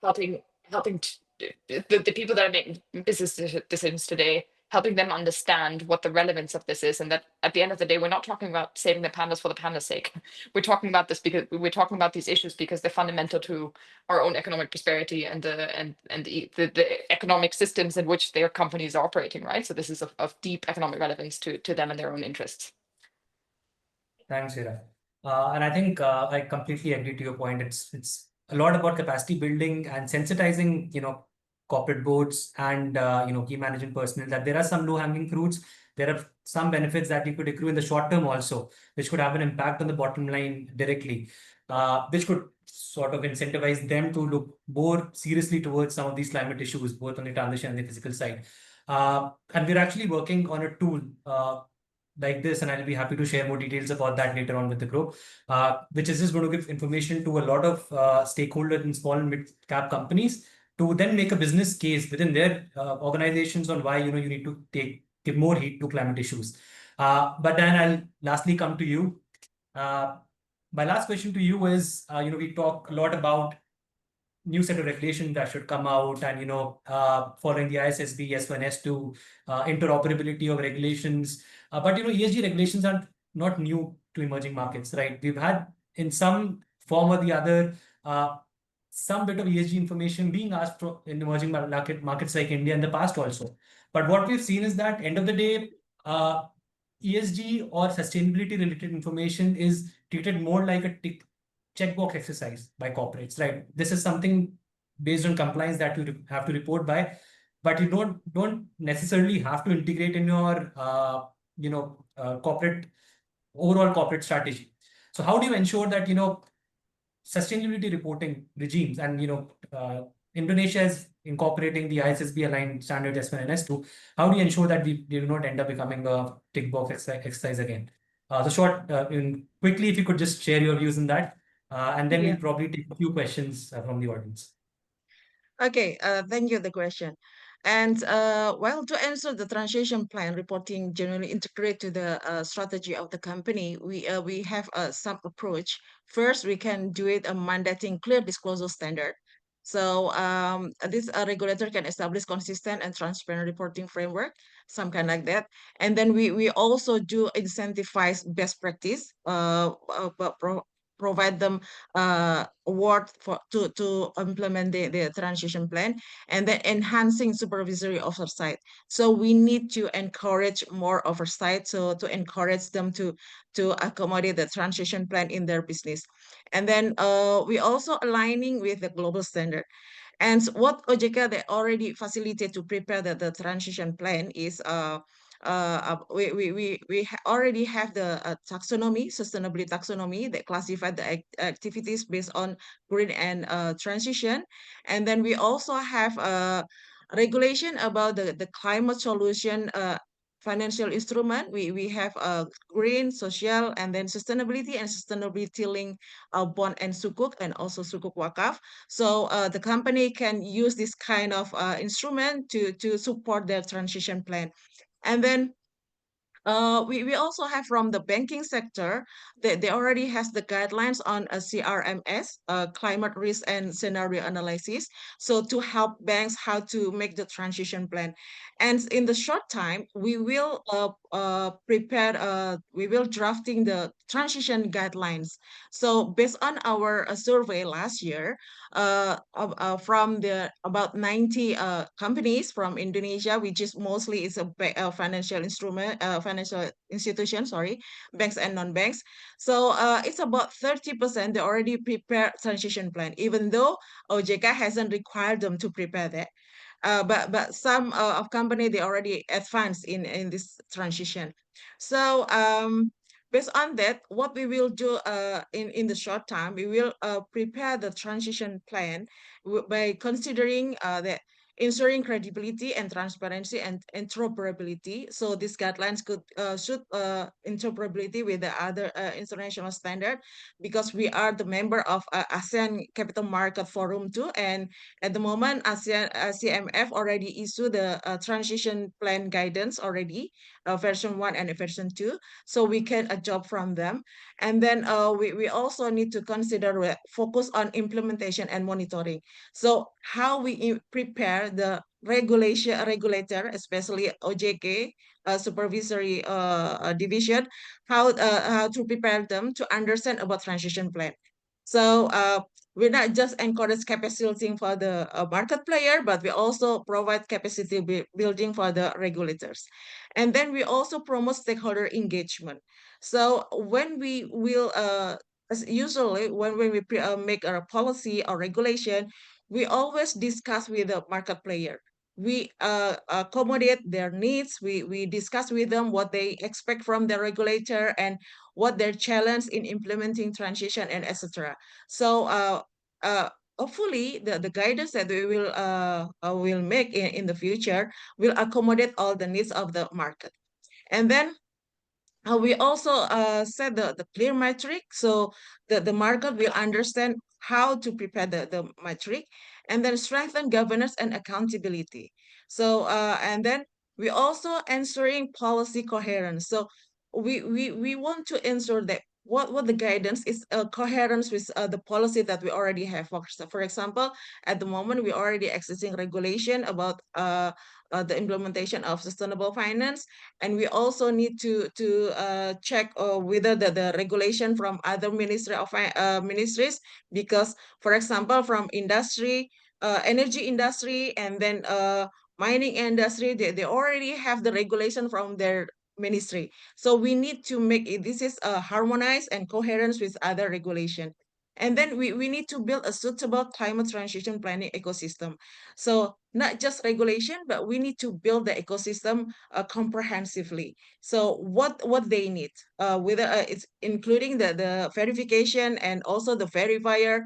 helping the people that are making business decisions today, helping them understand what the relevance of this is, and that at the end of the day, we're not talking about saving the pandas for the pandas' sake. We're talking about this because we're talking about these issues because they're fundamental to our own economic prosperity and the economic systems in which their companies are operating, right? So this is of deep economic relevance to them and their own interests. Thanks, Hira. And I think I completely agree to your point. It's a lot about capacity building and sensitizing, corporate boards and key management personnel that there are some low-hanging fruits. There are some benefits that you could accrue in the short term also, which could have an impact on the bottom line directly, which could sort of incentivize them to look more seriously towards some of these climate issues, both on the transition and the physical side. And we're actually working on a tool like this, and I'll be happy to share more details about that later on with the group, which is just going to give information to a lot of stakeholders in small and mid-cap companies to then make a business case within their organizations on why you need to give more heed to climate issues. But then I'll lastly come to you. My last question to you is, we talk a lot about new set of regulations that should come out, and following the ISSB S1 S2 interoperability of regulations. But ESG regulations are not new to emerging markets, right? We've had in some form or the other some bit of ESG information being asked for in emerging markets like India in the past also. But what we've seen is that end of the day, ESG or sustainability related information is treated more like a checkbox exercise by corporates, right? This is something based on compliance that you have to report by, but you don't necessarily have to integrate in your overall corporate strategy. So how do you ensure that sustainability reporting regimes, and Indonesia is incorporating the ISSB aligned standard S1 and S2. How do you ensure that we do not end up becoming a tick box exercise again? Quickly, if you could just share your views on that, and then we'll probably take a few questions from the audience. Okay, thank you the question. And well, to answer the transition plan reporting generally integrate to the strategy of the company, we have some approach. First, we can do it a mandating clear disclosure standard. So this regulator can establish consistent and transparent reporting framework, some kind like that. And then we also do incentivize best practice, but provide them award to implement the transition plan, and then enhancing supervisory oversight. So we need to encourage more oversight, so to encourage them to accommodate the transition plan in their business. And then we also aligning with the global standard. And what OJK they already facilitate to prepare the transition plan is we already have the taxonomy, sustainability taxonomy that classify the activities based on green and transition. And then we also have a regulation about the climate solution financial instrument. We have a green, social, and then sustainability and sustainability link bond and sukuk, and also sukuk wakaf. So the company can use this kind of instrument to support their transition plan. And then we also have from the banking sector, they already has the guidelines on a CRMS, climate risk and scenario analysis. So to help banks how to make the transition plan. And in the short time, we will we will drafting the transition guidelines. So based on our survey last year, from the about 90 companies from Indonesia, which is mostly is a financial instrument, financial institution, sorry, banks and non-banks. So it's about 30% they already prepare transition plan, even though OJK hasn't required them to prepare that. But some of company they already advanced in this transition. So based on that, what we will do in the short time, we will prepare the transition plan by considering that ensuring credibility and transparency and interoperability. So these guidelines could should interoperability with the other international standard, because we are the member of ASEAN Capital Market Forum too, and at the moment ASEAN CMF already issued the transition plan guidance already, version 1 and version 2, so we can adopt from them. And then we also need to consider focus on implementation and monitoring. So how we prepare the regulator, especially OJK, supervisory division, how to prepare them to understand about transition plan. So we not just encourage capacity for the market player, but we also provide capacity building for the regulators. And then we also promote stakeholder engagement. So when we will, as usually when we make a policy or regulation, we always discuss with the market player. We accommodate their needs. We discuss with them what they expect from the regulator and what their challenge in implementing transition and etc. So hopefully the guidance that we will make in the future will accommodate all the needs of the market. And then we also set the clear metric, so the market will understand how to prepare the metric, and then strengthen governance and accountability. So and then we also ensuring policy coherence. So we want to ensure that what the guidance is coherence with the policy that we already have. For example, at the moment we already existing regulation about the implementation of sustainable finance, and we also need to check whether the regulation from other ministries, because for example from industry, energy industry, and then mining industry, they already have the regulation from their ministry. So we need to make it, this is harmonized and coherence with other regulation. And then we need to build a suitable climate transition planning ecosystem. So not just regulation, but we need to build the ecosystem comprehensively. So what they need, whether it's including the verification and also the verifier.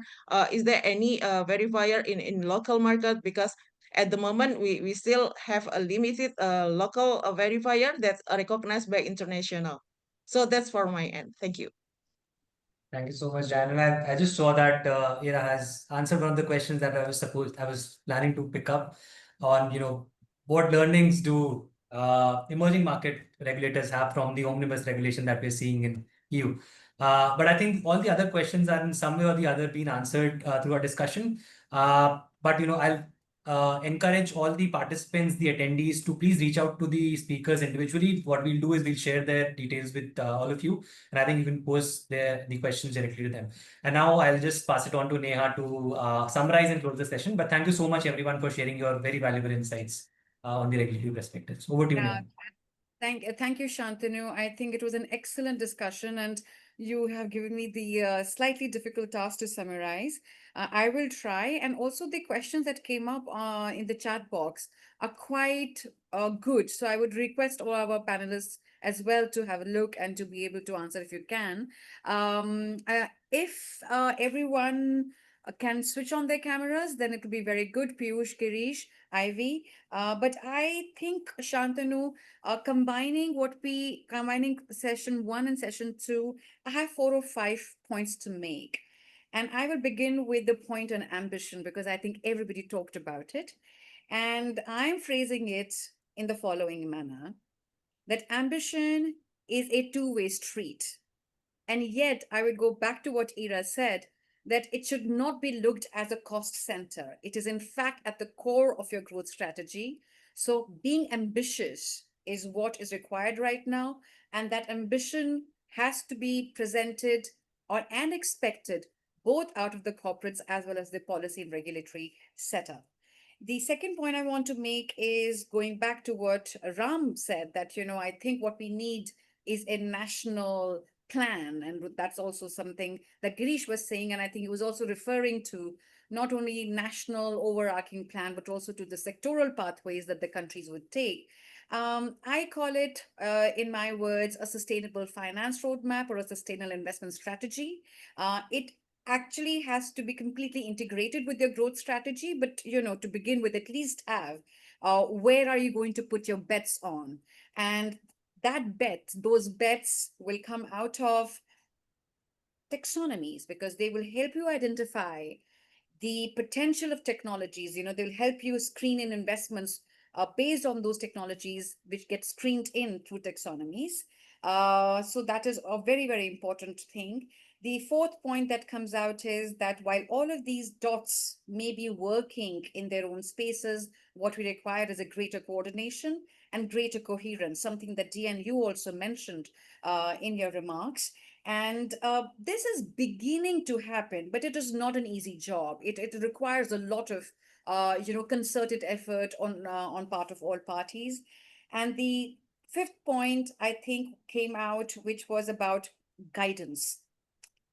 Is there any verifier in local market? Because at the moment, we still have a limited local verifier that's recognized by international. So that's for my end. Thank you. Thank you so much, Jan. And I just saw that Ira has answered one of the questions that I was planning to pick up on, what learnings do emerging market regulators have from the omnibus regulation that we're seeing in EU. But I think all the other questions are in some way or the other being answered through our discussion. But I'll encourage all the participants, the attendees, to please reach out to the speakers individually. What we'll do is we'll share their details with all of you, and I think you can post the questions directly to them. And now I'll just pass it on to Neha to summarize and close the session. But thank you so much, everyone, for sharing your very valuable insights on the regulatory perspectives. Over to you, Neha. Thank you, Shantanu. I think it was an excellent discussion, and you have given me the slightly difficult task to summarize. I will try, and also the questions that came up in the chat box are quite good. So I would request all our panelists as well to have a look and to be able to answer if you can. If everyone can switch on their cameras, then it will be very good. Piyush, Girish, Ivy. But I think, Shantanu, combining session 1 and session 2, I have 4 or 5 points to make. And I will begin with the point on ambition, because I think everybody talked about it. And I'm phrasing it in the following manner, that ambition is a two-way street. And yet I would go back to what Ira said, that it should not be looked as a cost center. It is in fact at the core of your growth strategy. So being ambitious is what is required right now. And that ambition has to be presented and expected both out of the corporates as well as the policy and regulatory setup. The second point I want to make is going back to what Ram said, that, I think what we need is a national plan. And that's also something that Girish was saying. And I think he was also referring to not only national overarching plan, but also to the sectoral pathways that the countries would take. I call it, in my words, a sustainable finance roadmap or a sustainable investment strategy. It actually has to be completely integrated with your growth strategy, but to begin with, at least have where are you going to put your bets on, and those bets will come out of taxonomies, because they will help you identify the potential of technologies. They'll help you screen in investments based on those technologies which get screened in through taxonomies. So that is a very, very important thing. The fourth point that comes out is that while all of these dots may be working in their own spaces, what we require is a greater coordination and greater coherence, something that Dean, you also mentioned in your remarks. And this is beginning to happen, but it is not an easy job. It requires a lot of concerted effort on part of all parties. And the fifth point, I think, came out, which was about guidance.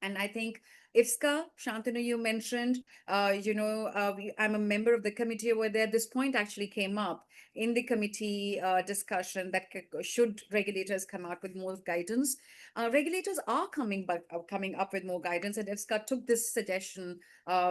And I think IFSCA, Shantanu, you mentioned, I'm a member of the committee over there. This point actually came up in the committee discussion, that should regulators come out with more guidance. Regulators are coming up with more guidance, and IFSCA took this suggestion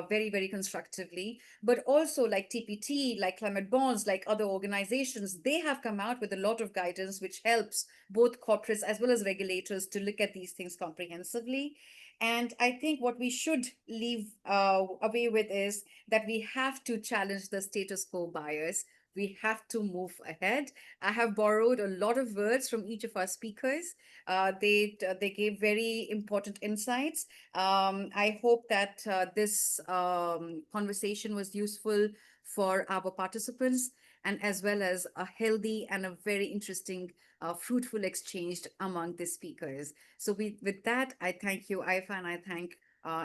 very, very constructively. But also, like TPT, like climate bonds, like other organizations, they have come out with a lot of guidance, which helps both corporates as well as regulators to look at these things comprehensively. And I think what we should leave away with is that we have to challenge the status quo bias. We have to move ahead. I have borrowed a lot of words from each of our speakers. They gave very important insights. I hope that this conversation was useful for our participants, and as well as a healthy and a very interesting, fruitful exchange among the speakers. So with that, I thank you, IIFA, and I thank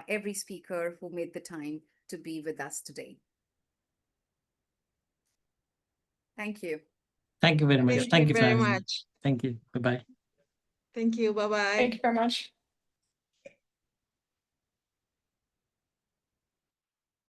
every speaker who made the time to be with us today. Thank you. Thank you very much. Thank you for very having me. much. Thank you. Bye-bye. Thank you. Bye-bye. Thank you very much.